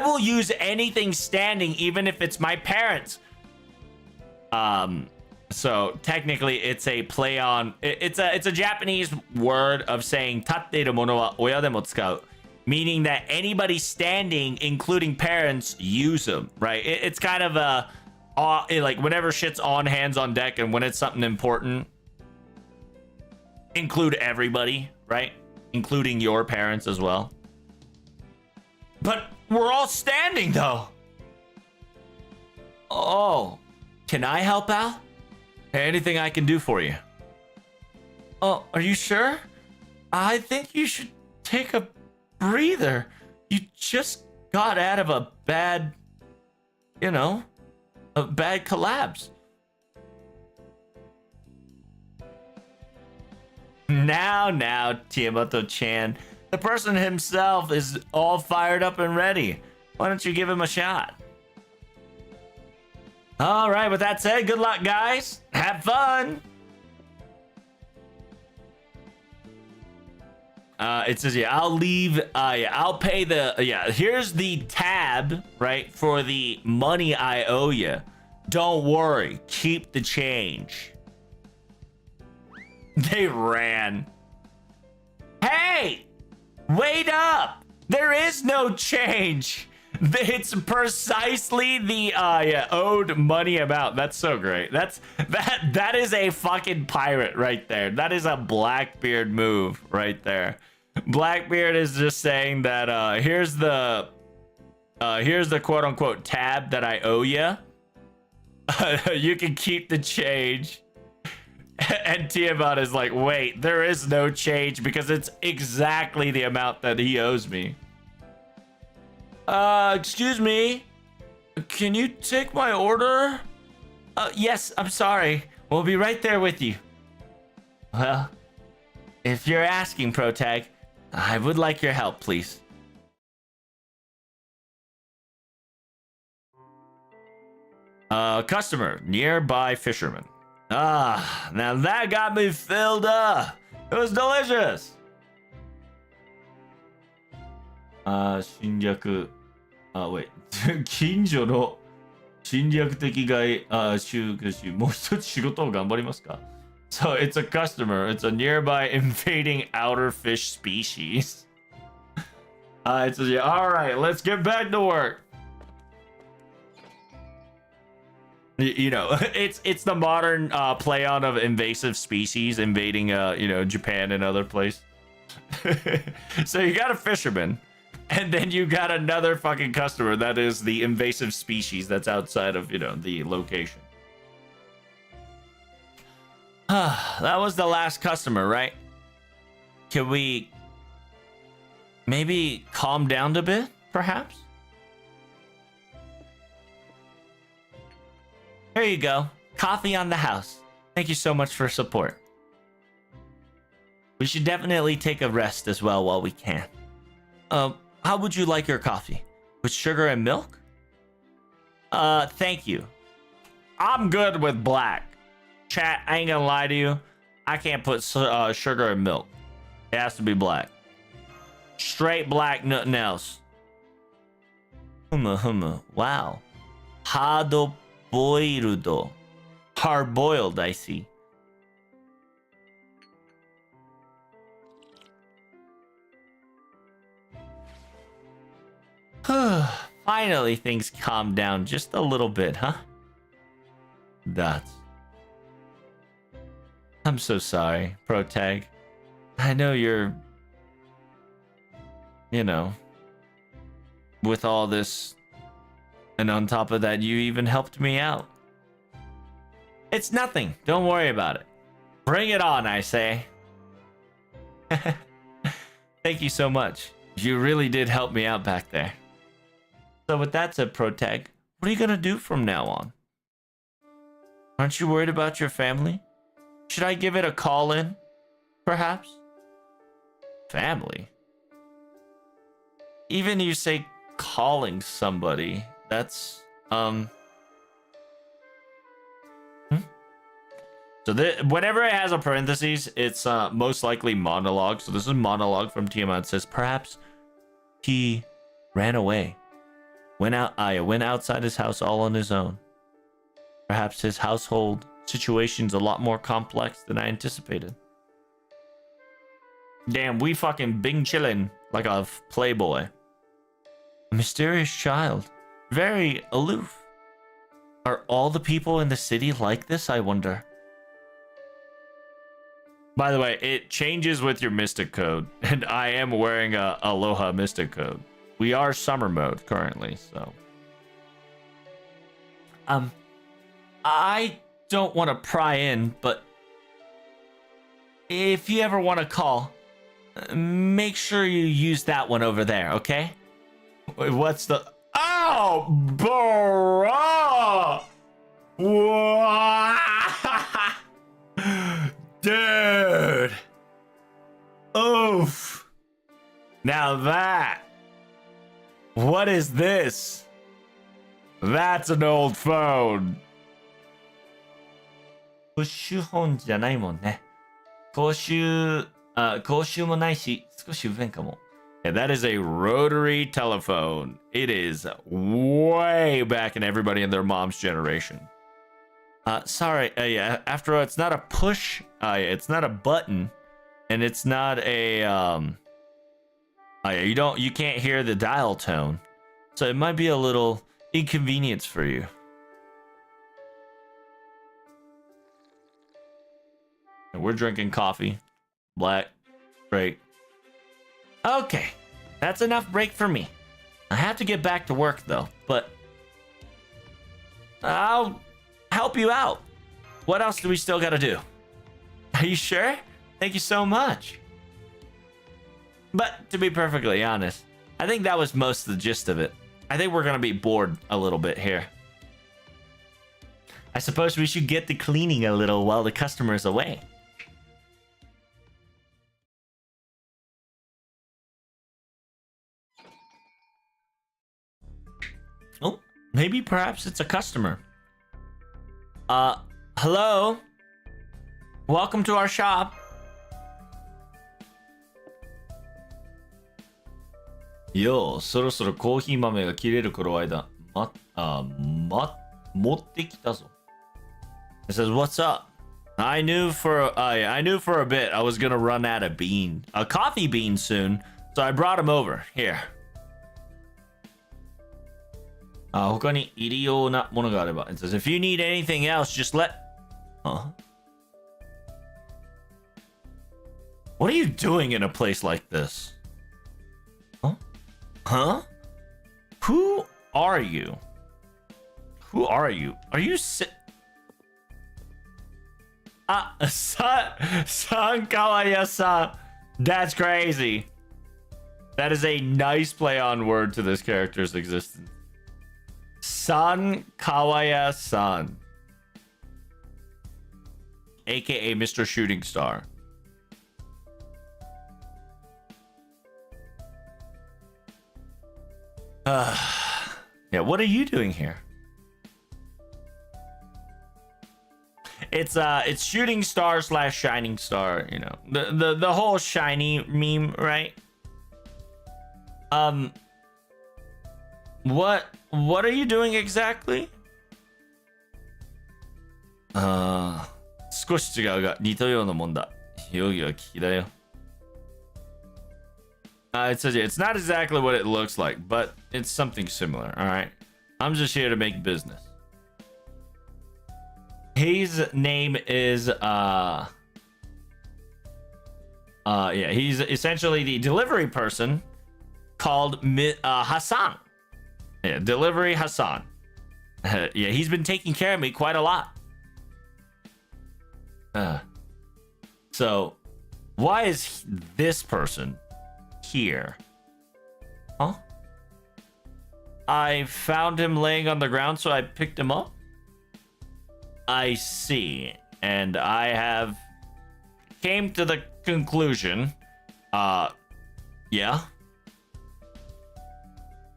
will use anything standing, even if it's my parents. So technically it's a play on, it's a Japanese word of saying tatteru mono wa oya de mo tsukau, meaning that anybody standing, including parents, use them, right? It's kind of a like whenever shit's on hands on deck, and when it's something important, include everybody, right? Including your parents as well. But we're all standing though. Oh, can I help out? Anything I can do for you? Oh, are you sure? I think you should take a breather. You just got out of a bad, a bad collapse. Now, Tiamato-chan. The person himself is all fired up and ready. Why don't you give him a shot? All right, with that said, good luck, guys. Have fun. It says, I'll leave. I'll pay the, here's the tab, right, for the money I owe you. Don't worry. Keep the change. They ran. Hey! Wait up! There is no change. It's precisely the owed money amount. That's so great. That is a fucking pirate right there. That is a Blackbeard move right there. Blackbeard is just saying that here's the quote unquote tab that I owe you. You can keep the change. And Tiamat is like, wait, there is no change because it's exactly the amount that he owes me. Excuse me. Can you take my order? Yes, I'm sorry. We'll be right there with you. Well, if you're asking, Protag, I would like your help, please. Customer, nearby fisherman. Ah, now that got me filled up. It was delicious. 侵略。wait. 近所の侵略的外集種。もう一つ仕事を頑張りますか? So it's a customer. It's a nearby invading outer fish species. It says, all right, let's get back to work. You know, it's the modern play on of invasive species invading, Japan and other places. So you got a fisherman, and then you got another fucking customer that is the invasive species that's outside of, the location. That was the last customer, right? Can we maybe calm down a bit, perhaps? Here you go. Coffee on the house. Thank you so much for support. We should definitely take a rest as well while we can. How would you like your coffee? With sugar and milk? Thank you. I'm good with black. Chat, I ain't gonna lie to you. I can't put sugar and milk. It has to be black. Straight black, nothing else. Wow. Hard boiled. Hard boiled, I see. Finally, things calmed down just a little bit, huh? I'm so sorry, Protag. I know you're, with all this, and on top of that, you even helped me out. It's nothing. Don't worry about it. Bring it on, I say. Thank you so much. You really did help me out back there. So with that said, Protag, what are you gonna do from now on? Aren't you worried about your family? Should I give it a call in, perhaps? Family? Even you say calling somebody, that's, So whenever it has a parentheses, it's most likely monologue. So this is monologue from Tiamat. It says, perhaps he ran away. Went outside his house all on his own. Perhaps his household situation's a lot more complex than I anticipated. Damn, we fucking bing chillin' like a playboy. A mysterious child. Very aloof. Are all the people in the city like this, I wonder? By the way, it changes with your Mystic code, and I am wearing a Aloha Mystic code. We are summer mode currently, so. I don't want to pry in, but if you ever want to call, make sure you use that one over there, okay? Wait, what's the... Oh, bro! Dude! Oof! Now that... What is this? That's an old phone. プッシュホンじゃないもんね。公衆もないし、少し不便かも。Yeah, that is a rotary telephone. It is way back in everybody and their mom's generation. Sorry. Yeah. After all, it's not a push. It's not a button, and it's not a you can't hear the dial tone, so it might be a little inconvenience for you. And we're drinking coffee, black, great. Okay, that's enough break for me. I have to get back to work though, but I'll help you out. What else do we still gotta do? Are you sure? Thank you so much. But to be perfectly honest, I think that was most of the gist of it. I think we're gonna be bored a little bit here. I suppose we should get to cleaning a little while the customer's away. Oh, maybe perhaps it's a customer. Hello? Welcome to our shop. Yo, そろそろコーヒー豆が切れる頃合いだ。持ってきたぞ。It says, what's up? I knew for a bit I was gonna run out of coffee bean soon, so I brought him over. Here. 他に入りようなものがあれば。It says, if you need anything else, just let... Huh? What are you doing in a place like this? Huh? Huh? Who are you? Who are you? Are you San Kawaya-san. That's crazy. That is a nice play on word to this character's existence. San Kawaya-san. AKA Mr. Shooting Star. Yeah, what are you doing here? It's Shooting Star / Shining Star, you know. The whole shiny meme, right? What are you doing exactly? 少し違うが似たようなもんだ。容疑は聞きだよ。It says it's not exactly what it looks like, but it's something similar, all right? I'm just here to make business. His name is he's essentially the delivery person called Hassan. Yeah, Delivery Hassan. Yeah, he's been taking care of me quite a lot. So why is this person here? Huh? I found him laying on the ground, so I picked him up. I see. And I have came to the conclusion. Yeah.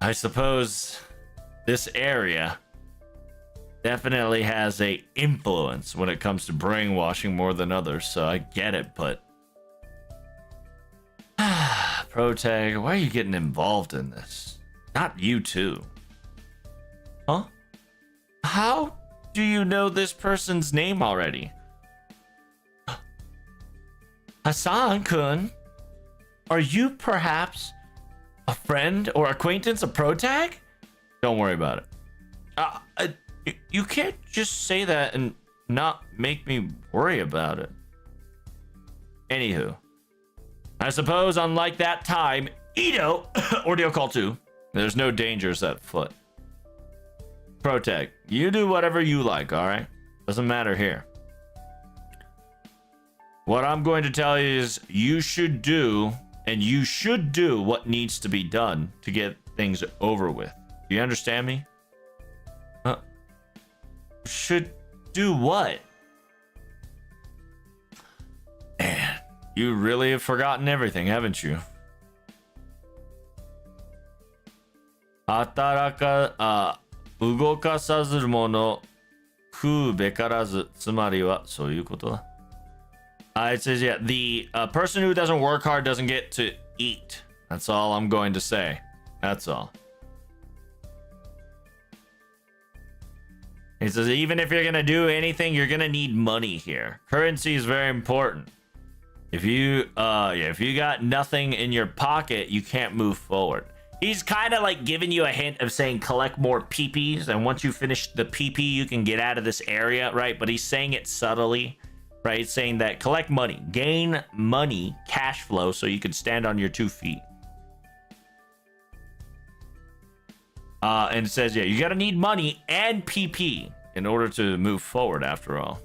I suppose this area definitely has a influence when it comes to brainwashing more than others, so I get it, but Protag, why are you getting involved in this? Not you too. Huh? How do you know this person's name already? Hassan-kun, are you perhaps a friend or acquaintance of Protag? Don't worry about it. You can't just say that and not make me worry about it. Anywho, I suppose unlike that time, Ito, Ordeal Call 2, there's no dangers at foot. Protag, you do whatever you like, alright? Doesn't matter here. What I'm going to tell you is you should do what needs to be done to get things over with. Do you understand me? Should do what? Man, you really have forgotten everything, haven't you? 働か、動かさずるもの、食うべからず、つまりはそういうことだ。It says, yeah, the person who doesn't work hard doesn't get to eat. That's all I'm going to say. That's all. He says, even if you're going to do anything, you're going to need money here. Currency is very important. If you got nothing in your pocket, you can't move forward. He's kind of like giving you a hint of saying collect more PPs, and once you finish the PP, you can get out of this area, right? But he's saying it subtly, right? He's saying that collect money, gain money, cash flow, so you can stand on your 2 feet. And it says, yeah, you gotta need money and PP in order to move forward after all.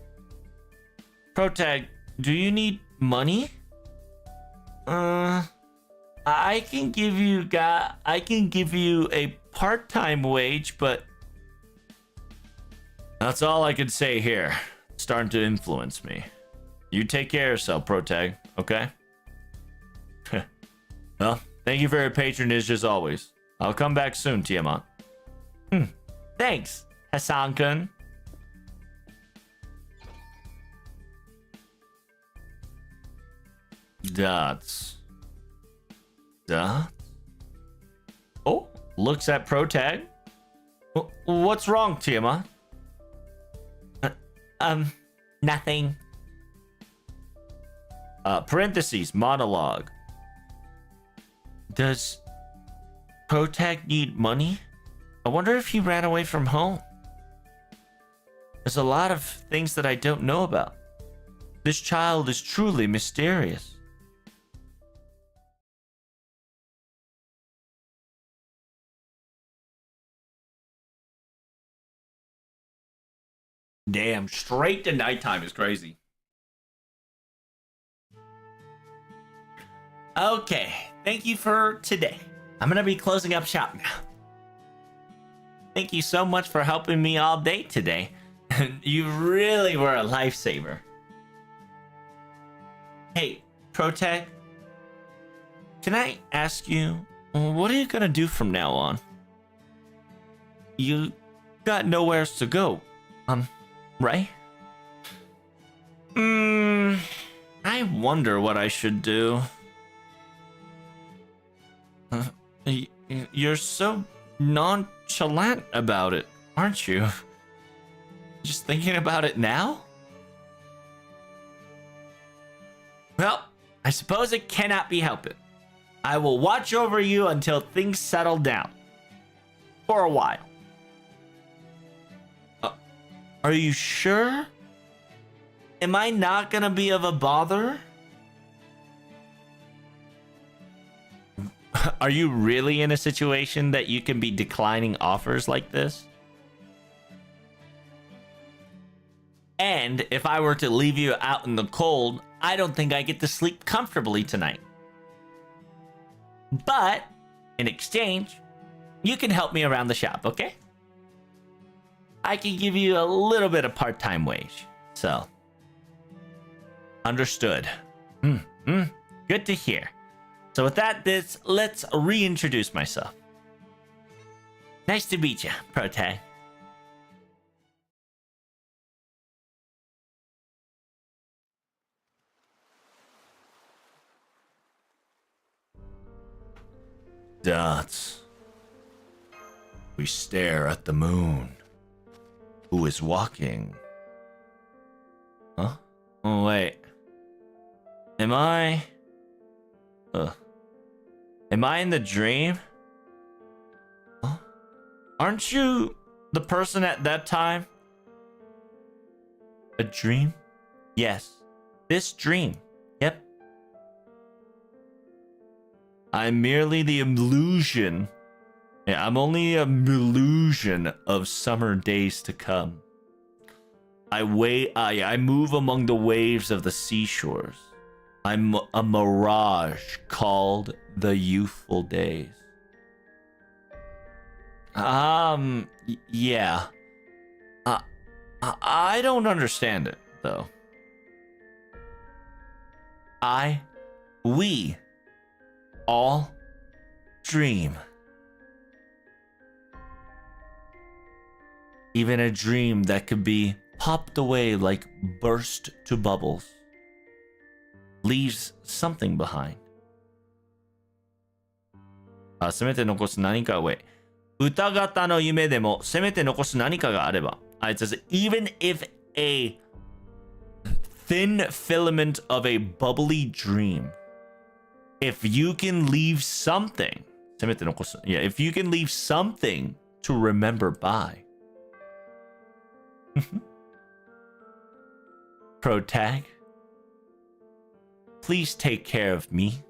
Protag, do you need money? I can give you a part-time wage, but that's all I can say here. It's starting to influence me. You take care of yourself, Protag, okay? Well, thank you for your patronage as always. I'll come back soon, Tiamat. Thanks, Hassan-kun. Dots. Oh, looks at Protag. What's wrong, Tiamat? Nothing. Parentheses, monologue. Does Protag need money? I wonder if he ran away from home. There's a lot of things that I don't know about. This child is truly mysterious. Damn, straight to nighttime is crazy. Okay, thank you for today. I'm gonna be closing up shop now. Thank you so much for helping me all day today. You really were a lifesaver. Hey, Protag, can I ask you, what are you gonna do from now on? You got nowhere to go, right? I wonder what I should do. You're so nonchalant about it, aren't you? Just thinking about it now? Well, I suppose it cannot be helped. I will watch over you until things settle down. For a while. Are you sure? Am I not gonna be of a bother? Are you really in a situation that you can be declining offers like this? And if I were to leave you out in the cold, I don't think I get to sleep comfortably tonight. But, in exchange, you can help me around the shop, okay? I can give you a little bit of part-time wage. So, understood. Good to hear. So with that, let's reintroduce myself. Nice to meet you, Protag. Dots. We stare at the moon. Who is walking? Huh? Oh, wait. Am I in the dream? Huh? Aren't you the person at that time? A dream? Yes. This dream. Yep. I'm merely the illusion. Yeah, I'm only an illusion of summer days to come. I move among the waves of the seashores. I'm a mirage called the youthful days. Yeah. I don't understand it, though. We all dream. Even a dream that could be popped away like burst to bubbles. Leaves something behind. せめて残す何か上。歌方の夢でもせめて残す何かがあれば。It says, even if a thin filament of a bubbly dream, if you can leave something, yeah, if you can leave something to remember by. Protag, please take care of me.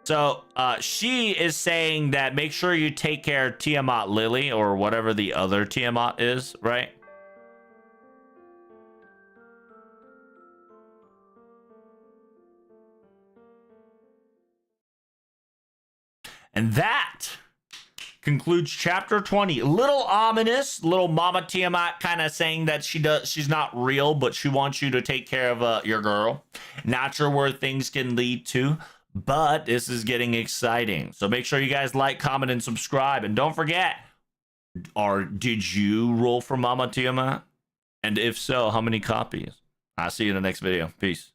So she is saying that make sure you take care of Tiamat Lily or whatever the other Tiamat is, right? And that concludes chapter 20. A little ominous, little Mama Tiamat kind of saying that she's not real, but she wants you to take care of your girl. Not sure where things can lead to, but this is getting exciting. So make sure you guys like, comment, and subscribe. And don't forget, did you roll for Mama Tiamat? And if so, how many copies? I'll see you in the next video. Peace.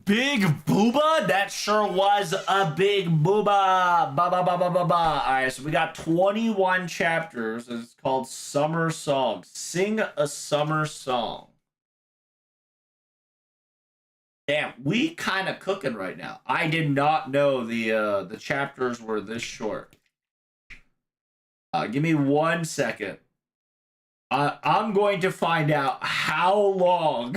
Big booba? That sure was a big booba. Alright, so we got 21 chapters. It's called Summer Song. Sing a summer song. Damn, we kind of cooking right now. I did not know the chapters were this short. Give me 1 second. I'm going to find out how long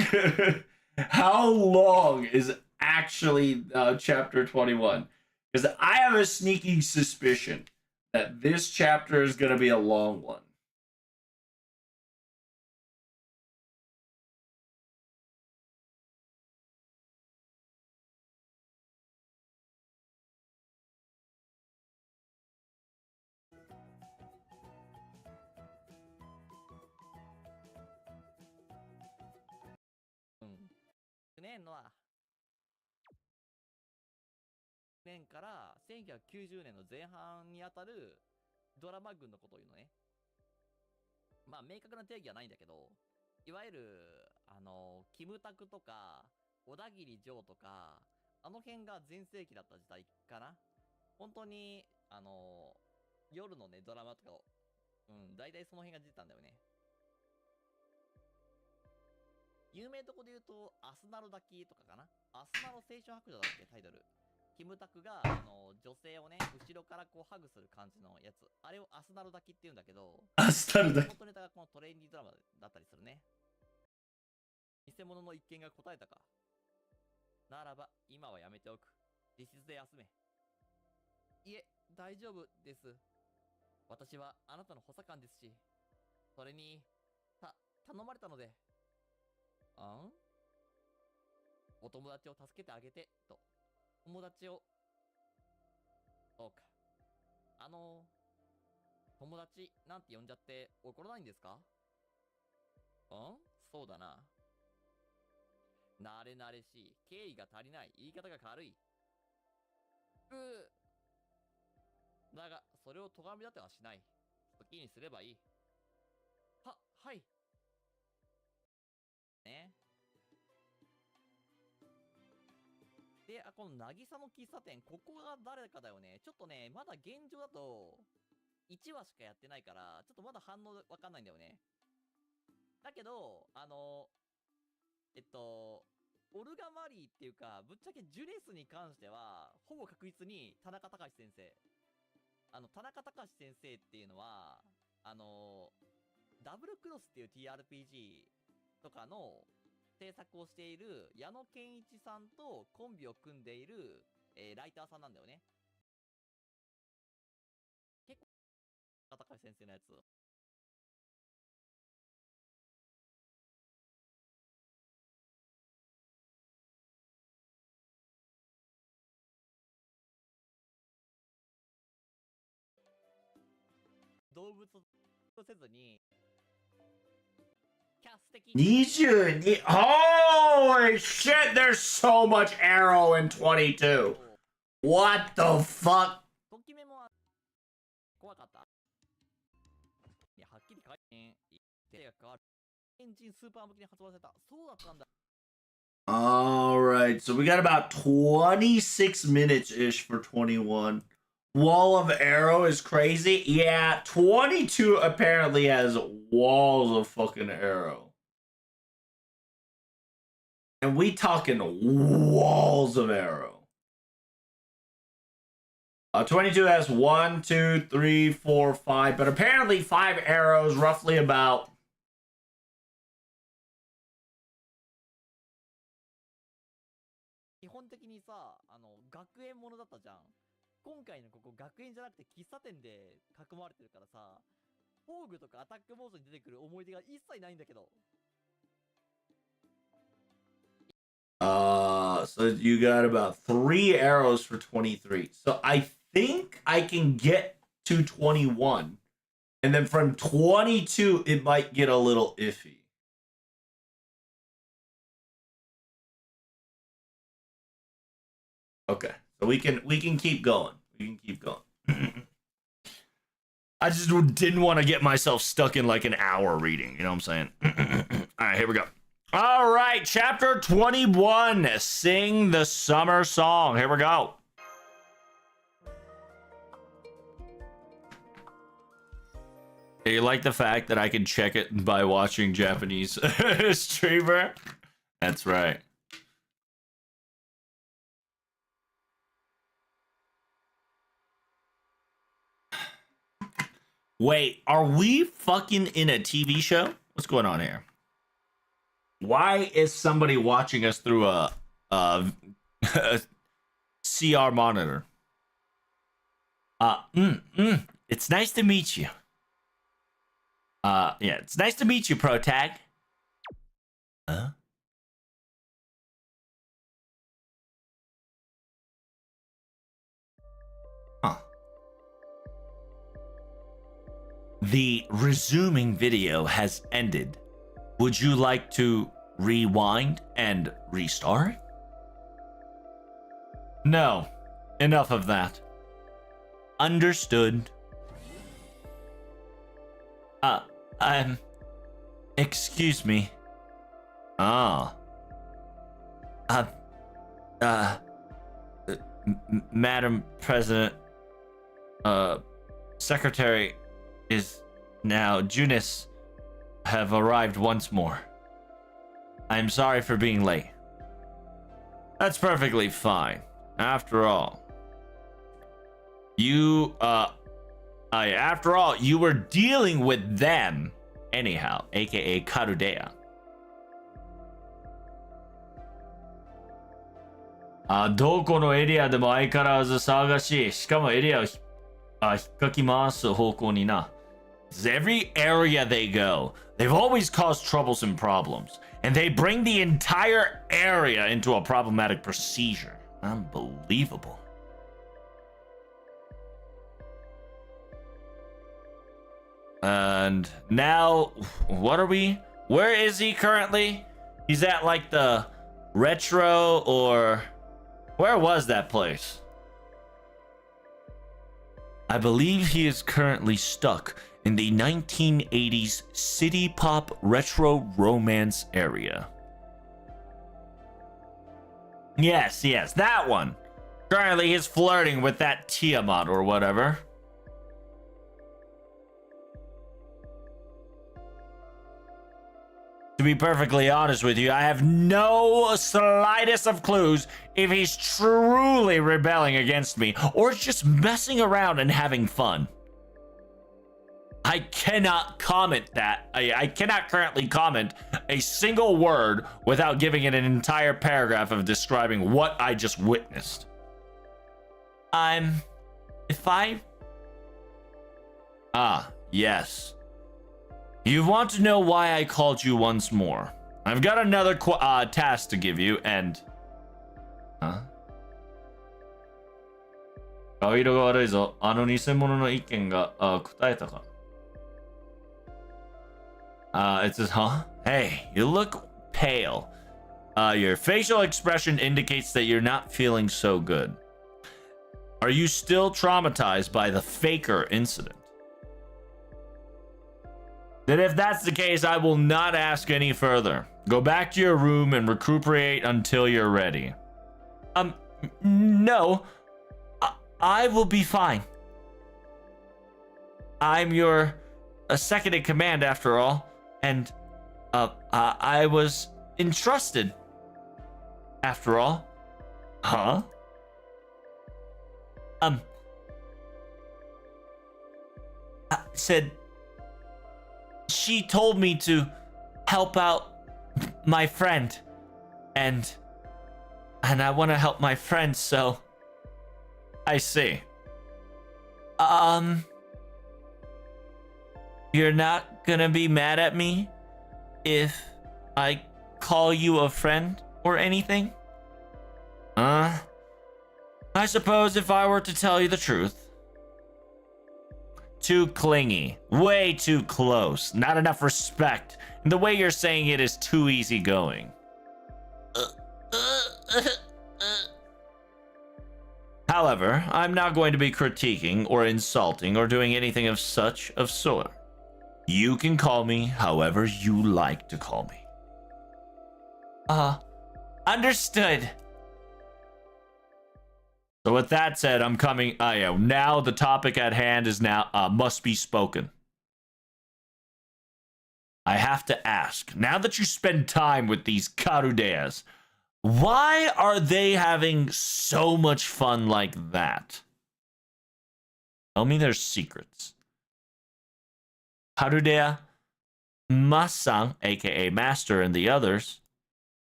how long is actually chapter 21, because I have a sneaky suspicion that this chapter is going to be a long one.年から1990年の前半にあたるドラマ群のことを言うのね。まあ明確な定義はないんだけど、いわゆるキムタクとか小田切城とかあの辺が全盛期だった時代かな。本当に夜のねドラマとかを、大体その辺が出てたんだよね。有名とこで言うとアスナロ抱きとかかな。アスナロ青春白書だっけタイトル。キムタクが女性をね後ろからこうハグする感じのやつ、あれをアスナル抱きって言うんだけど、アスナル抱き、元ネタがこのトレンディードラマだったりするね。偽物の一見が答えたか。ならば今はやめておく。自室で休め。いえ、大丈夫です。私はあなたの補佐官ですし、それに頼まれたので。お友達を助けてあげてと。友達を、そうか。友達なんて呼んじゃって怒らないんですか？そうだな。慣れ慣れしい。敬意が足りない。言い方が軽い。だが、それを咎め立てはしない。好きにすればいい。はい。ね。で、この渚の喫茶店、ここが誰かだよね。ちょっとね、まだ現状だと、1話しかやってないから、ちょっとまだ反応わかんないんだよね。だけど、オルガマリーっていうか、ぶっちゃけジュレスに関しては、ほぼ確実に田中隆先生。田中隆先生っていうのは、ダブルクロスっていう TRPG とかの、制作をしている矢野健一さんとコンビを組んでいる、ライターさんなんだよね。結構高橋先生のやつ。動物とせずに。22. Holy shit, there's so much arrow in 22. What the fuck? ときめも怖かった。いや、はっきり書いて手が変わる。エンジンスーパー向きに発売された。そうだったんだ。All right, so we got about 26 minutes ish for 21. wall of arrow is crazy. Yeah, 22 apparently has walls of fucking arrow. And we talking walls of arrow. 22 has 1, 2, 3, 4, 5, but apparently 5 arrows, roughly about. So you got about 3 arrows for 23. So I think I can get to 21. And then from 22, it might get a little iffy. Okay. So we can keep going. We can keep going. I just didn't want to get myself stuck in like an hour reading. You know what I'm saying? All right, here we go. All right, chapter 21. Sing the summer song. Here we go. You like the fact that I can check it by watching Japanese streamer? That's right. Wait, are we fucking in a TV show? What's going on here? Why is somebody watching us through a CR monitor? It's nice to meet you. Yeah, it's nice to meet you, Protag. Huh? Huh. The resuming video has ended. Would you like to rewind and restart? No. Enough of that. Understood. Excuse me. Ah. Madam President, Secretary is now Junis have arrived once more. I'm sorry for being late. That's perfectly fine. After all, you were dealing with them anyhow, aka Karudea. どこのエリアでも相変わらず騒がしい。しかもエリアを引っかき回す方向にな。Every area they go, they've always caused troublesome problems, and they bring the entire area into a problematic procedure. Unbelievable. And now, what are we? Where is he currently? He's at like the retro, or where was that place? I believe he is currently stuck in the 1980s city pop retro romance area. Yes, that one. Currently he's flirting with that Tiamat or whatever. To be perfectly honest with you, I have no slightest of clues if he's truly rebelling against me or just messing around and having fun. I cannot comment that. I cannot currently comment a single word without giving it an entire paragraph of describing what I just witnessed. Yes. You want to know why I called you once more? I've got another task to give you, and... Huh? 顔色が悪いぞ。あの偽物の意見が答えたか。It says, huh? Hey, you look pale. Your facial expression indicates that you're not feeling so good. Are you still traumatized by the Faker incident? Then if that's the case, I will not ask any further. Go back to your room and recuperate until you're ready. No. I will be fine. I'm your second in command after all, and I was entrusted after all. Huh? I said she told me to help out my friend, and I want to help my friend, so I see. You're not gonna be mad at me if I call you a friend or anything? I suppose if I were to tell you the truth. Too clingy, way too close, not enough respect. And the way you're saying it is too easygoing. However, I'm not going to be critiquing or insulting or doing anything of such of sort. You can call me however you like to call me. Understood. So with that said, I'm coming. Yeah. Now the topic at hand is now must be spoken. I have to ask. Now that you spend time with these Karudeas, why are they having so much fun like that? Tell me their secrets. Karudea, Masang, aka Master, and the others.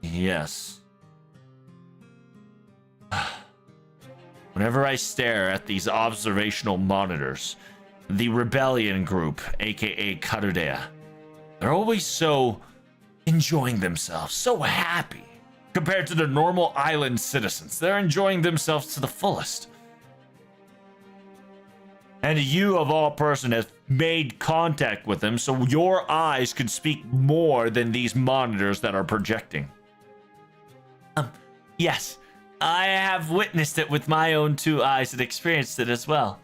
Yes. Whenever I stare at these observational monitors, the rebellion group, aka Karudea, they're always so enjoying themselves, so happy. Compared to the normal island citizens, they're enjoying themselves to the fullest. And you, of all person, have made contact with them, so your eyes could speak more than these monitors that are projecting. Yes. I have witnessed it with my own two eyes and experienced it as well.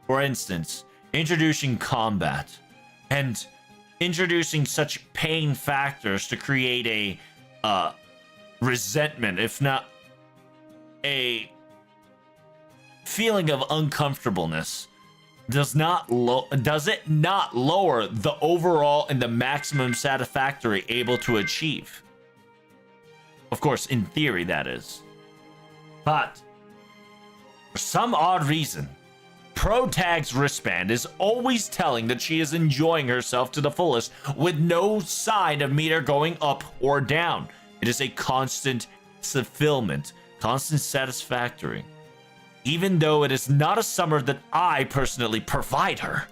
For instance, introducing combat and introducing such pain factors to create a resentment, if not a feeling of uncomfortableness, does it not lower the overall and the maximum satisfactory able to achieve? Of course, in theory, that is. But for some odd reason, ProTag's wristband is always telling that she is enjoying herself to the fullest with no sign of meter going up or down. It is a constant fulfillment, constant satisfactory. Even though it is not a summer that I personally provide her.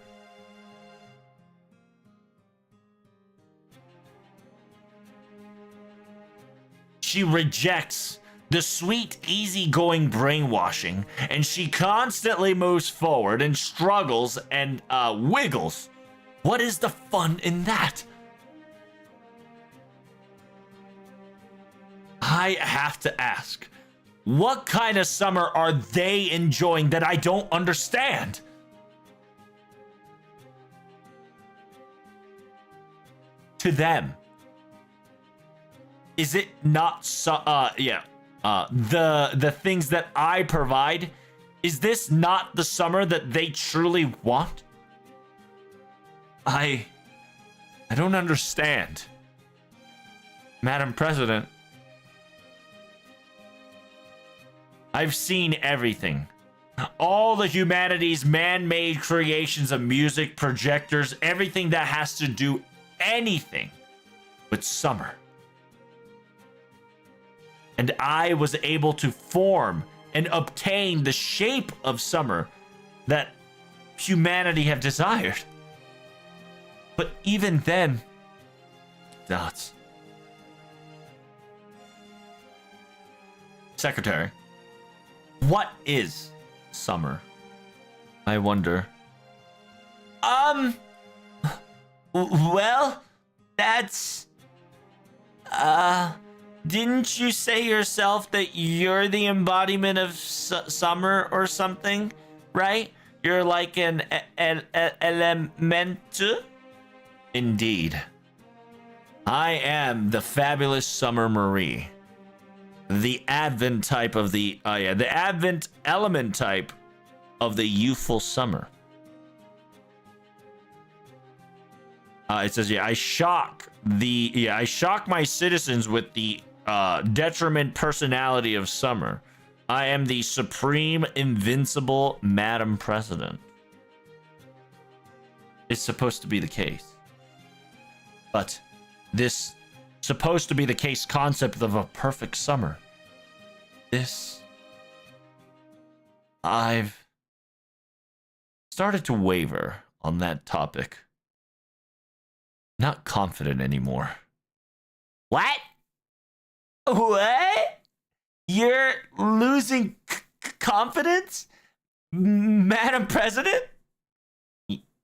She rejects the sweet, easygoing brainwashing, and she constantly moves forward and struggles and wiggles. What is the fun in that? I have to ask. What kind of summer are they enjoying that I don't understand? To them, is it not the things that I provide? Is this not the summer that they truly want? I don't understand, Madam President. I've seen everything. All the humanity's man-made creations of music, projectors, everything that has to do anything with summer. And I was able to form and obtain the shape of summer that humanity have desired. But even then, dots. Secretary. What is summer? I wonder. Well, that's... Didn't you say yourself that you're the embodiment of summer or something, right? You're like an elementu? Indeed. I am the fabulous Summer Marie. The Advent type of the Advent element type of the youthful summer. It says, I shock my citizens with the detriment personality of summer. I am the supreme invincible Madam President. It's supposed to be the case. But this supposed to be the case concept of a perfect summer. I've started to waver on that topic. Not confident anymore. What? What? You're losing confidence? Madam President?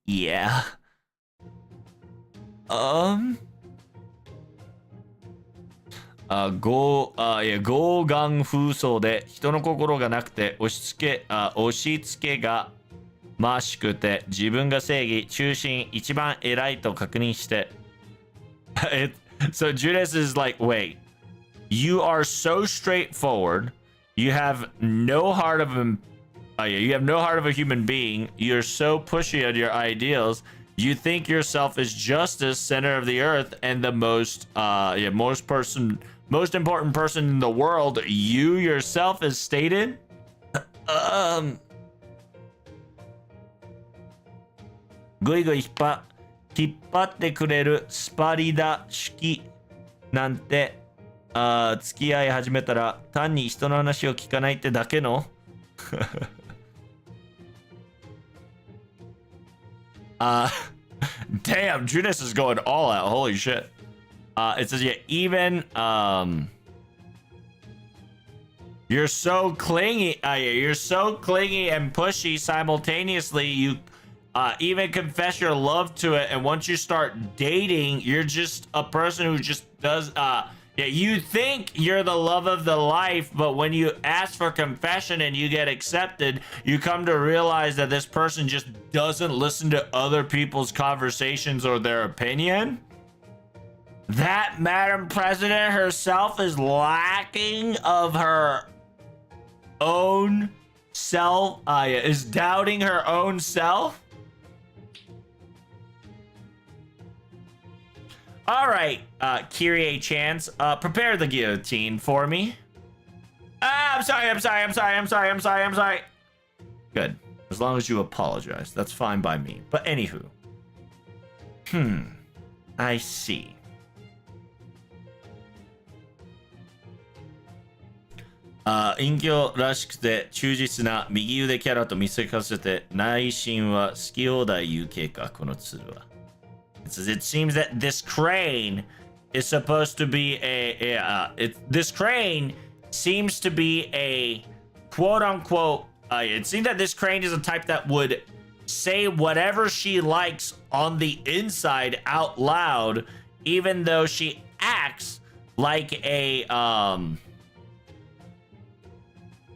Yeah. 豪眼風葬で人の心がなくて押し付けがましくて自分が正義中心一番偉いと確認して So Judas is like, wait, you are so straightforward, you have no heart of a human being, you're so pushy on your ideals, you think yourself is justice, center of the earth, and the most important person in the world, you yourself is stated? ぐいぐい引っ張ってくれるスパリダ式なんて付き合い始めたら単に人の話を聞かないってだけのDamn, Judas is going all out. Holy shit. It says, yeah, even you're so clingy. You're so clingy and pushy simultaneously. You even confess your love to it, and once you start dating, you're just a person who just does. You think you're the love of the life, but when you ask for confession and you get accepted, you come to realize that this person just doesn't listen to other people's conversations or their opinion. That Madam President herself is lacking of her own self, is doubting her own self. All right, Kyrie Chance, prepare the guillotine for me. I'm sorry. Good. As long as you apologize, that's fine by me. But anywho. I see. Inkyo らしくて忠実な右腕キャラと見せかせて内心は好き放題言う系かこの鶴は。It seems that this crane is supposed to be this crane seems to be a quote unquote it seems that this crane is a type that would say whatever she likes on the inside out loud, even though she acts like a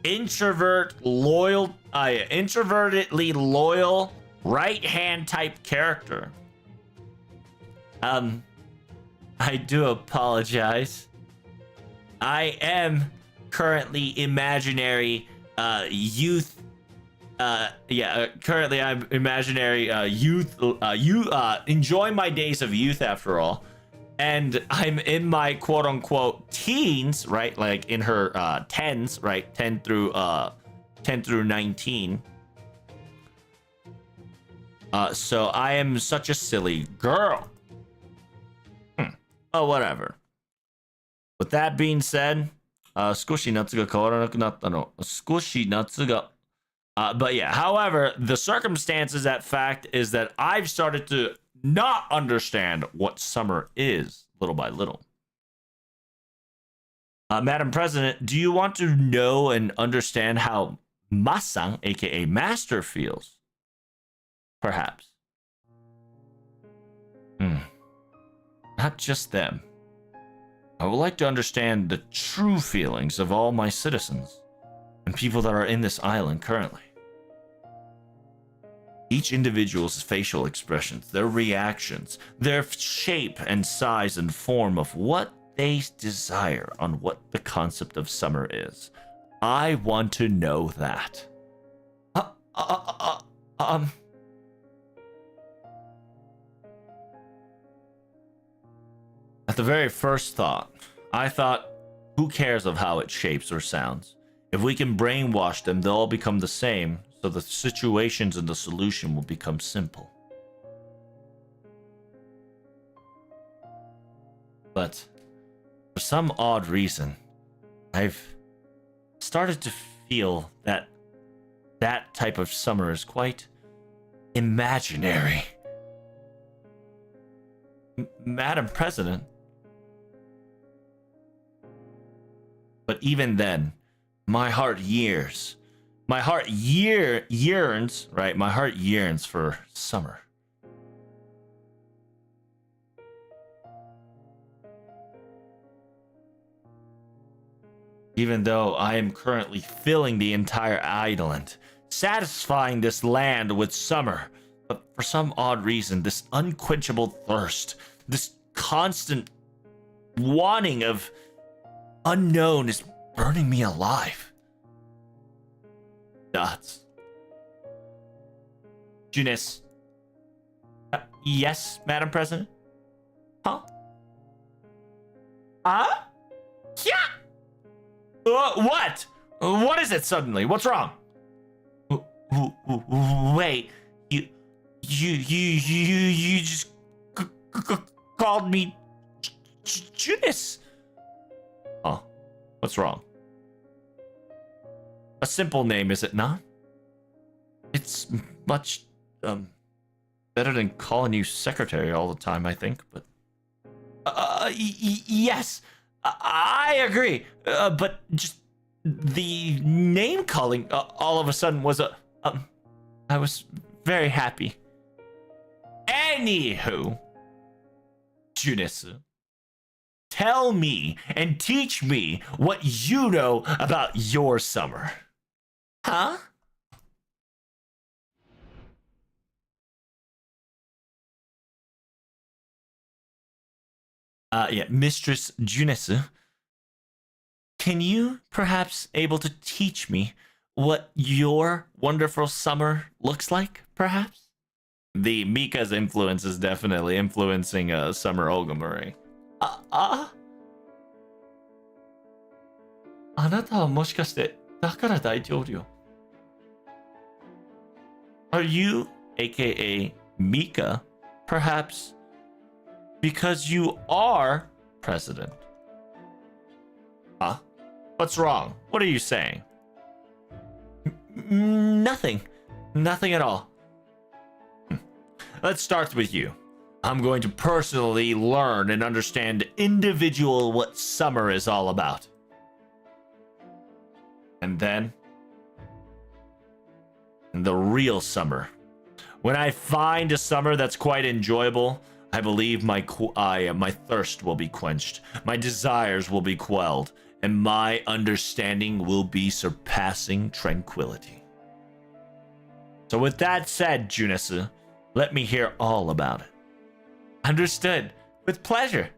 introvertedly loyal right hand type character. I do apologize. I am currently imaginary youth. Currently I'm imaginary youth. Enjoying my days of youth after all. And I'm in my quote unquote teens, right? Like in her tens, right? 10 through 19. So I am such a silly girl. Oh, whatever. With that being said, 少し夏が変わらなくなったの。少し夏が but yeah, however, the circumstances at fact is that I've started to not understand what summer is little by little. Madam President, do you want to know and understand how Masan, aka Master, feels? Perhaps. Not just them. I would like to understand the true feelings of all my citizens and people that are in this island currently. Each individual's facial expressions, their reactions, their shape and size and form of what they desire on what the concept of summer is. I want to know that. At the very first thought, I thought, who cares of how it shapes or sounds? If we can brainwash them, they'll all become the same, so the situations and the solution will become simple. But for some odd reason, I've started to feel that that type of summer is quite imaginary. Madam President. But even then, my heart yearns. My heart yearns, right? My heart yearns for summer. Even though I am currently filling the entire island, satisfying this land with summer, but for some odd reason, this unquenchable thirst, this constant wanting of unknown is burning me alive. Nuts. Junis. Yes, Madam President? Huh? Yeah! What? What is it suddenly? What's wrong? Wait, you just called me Junis. Huh? What's wrong? A simple name, is it not? It's much better than calling you secretary all the time, I think. But yes, I agree. But just the name calling all of a sudden was I was very happy. Anywho, Junisu, tell me and teach me what you know about your summer. Huh? Yeah, Mistress Junisu, can you perhaps able to teach me what your wonderful summer looks like, perhaps? The Mika's influence is definitely influencing Summer Olgamuri. あなたはもしかしてだから大統領 Are you, aka Mika, perhaps because you are president? Huh? What's wrong? What are you saying? Nothing. Nothing at all. Let's start with you. I'm going to personally learn and understand individual what summer is all about. And then, the real summer. When I find a summer that's quite enjoyable, I believe my thirst will be quenched, my desires will be quelled, and my understanding will be surpassing tranquility. So with that said, Junisu, let me hear all about it. Understood. With pleasure.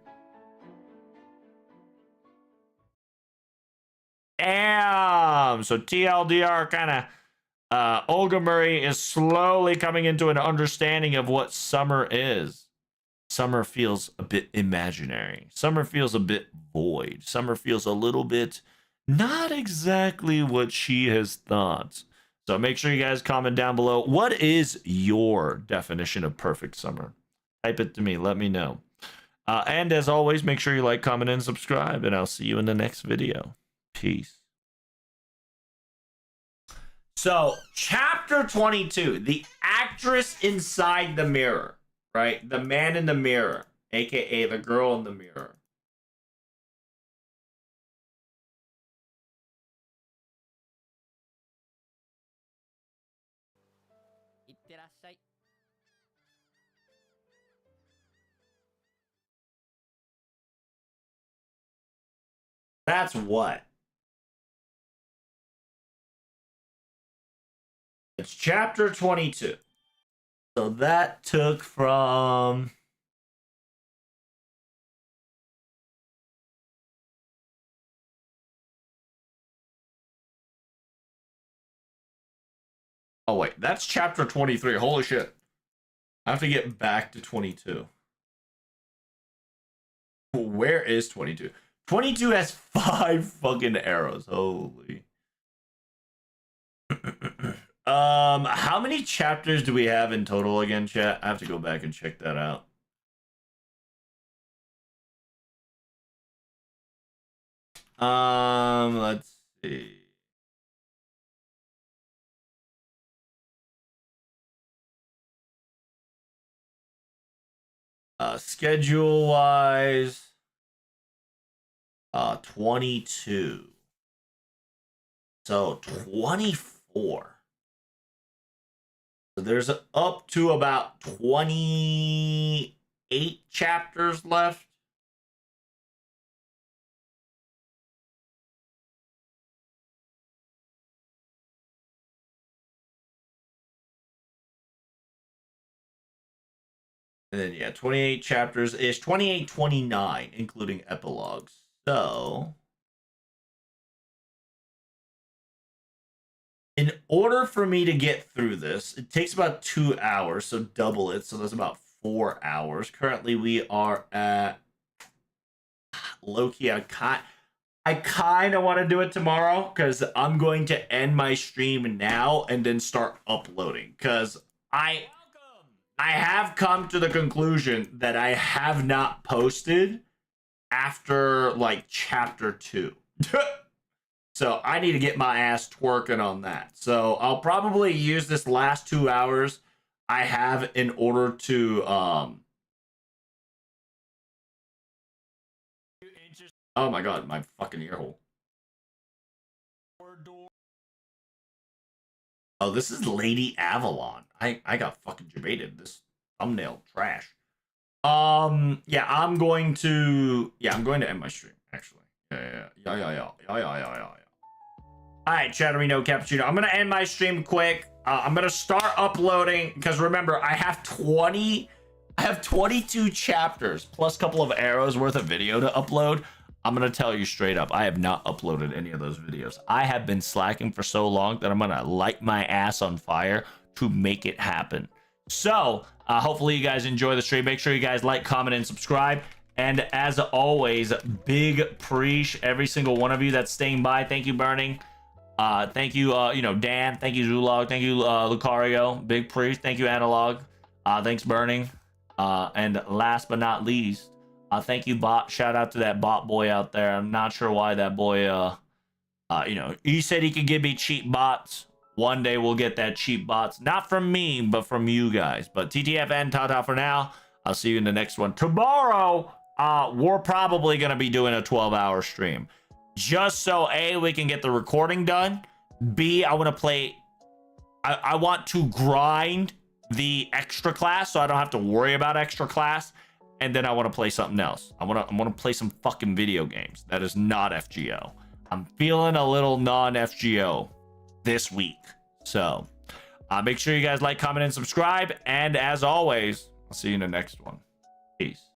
Damn. So TLDR kind of Olga Murray is slowly coming into an understanding of what summer is. Summer feels a bit imaginary. Summer feels a bit void. Summer feels a little bit not exactly what she has thought. So make sure you guys comment down below. What is your definition of perfect summer? Type it to me. Let me know. And as always, make sure you like, comment, and subscribe. And I'll see you in the next video. Peace. So, chapter 22, the actress inside the mirror, right? The man in the mirror, aka the girl in the mirror. That's what? It's chapter 22. So that took from... Oh, wait. That's chapter 23. Holy shit. I have to get back to 22. Where is 22? 22 has 5 fucking arrows. Holy. How many chapters do we have in total again, chat? I have to go back and check that out. Let's see. Schedule wise, 22. So 24. So there's up to about 28 chapters left. And then, yeah, 28 chapters ish, 28, 29, including epilogues. So, in order for me to get through this, it takes about 2 hours, so double it. So, that's about 4 hours. Currently, we are at low-key. I kind of want to do it tomorrow because I'm going to end my stream now and then start uploading because I have come to the conclusion that I have not posted after like chapter 2. So I need to get my ass twerking on that. So I'll probably use this last 2 hours I have in order to oh my god, my fucking ear hole. Oh, this is Lady Avalon. I got fucking debated. This thumbnail trash. Yeah, I'm going to end my stream, actually. Yeah. All right, Chatterino Cappuccino. I'm gonna end my stream quick. I'm gonna start uploading because remember, I have 22 chapters plus a couple of arrows worth of video to upload. I'm gonna tell you straight up, I have not uploaded any of those videos. I have been slacking for so long that I'm gonna light my ass on fire to make it happen. So hopefully you guys enjoy the stream. Make sure you guys like, comment, and subscribe. And as always, big preach every single one of you that's staying by. Thank you, Burning. Thank you, Dan. Thank you, Zulog. Thank you, Lucario. Big preach. Thank you, Analog. Thanks, Burning. And last but not least, thank you, Bot. Shout out to that Bot boy out there. I'm not sure why that boy, he said he could give me cheap bots. One day we'll get that cheap bots. Not from me, but from you guys. But TTFN, ta-ta for now. I'll see you in the next one. Tomorrow, we're probably going to be doing a 12-hour stream. Just so, A, we can get the recording done. B, I want to play... I want to grind the extra class so I don't have to worry about extra class. And then I want to play something else. I want to play some fucking video games. That is not FGO. I'm feeling a little non-FGO this week. So, make sure you guys like, comment, and subscribe. And as always, I'll see you in the next one. Peace.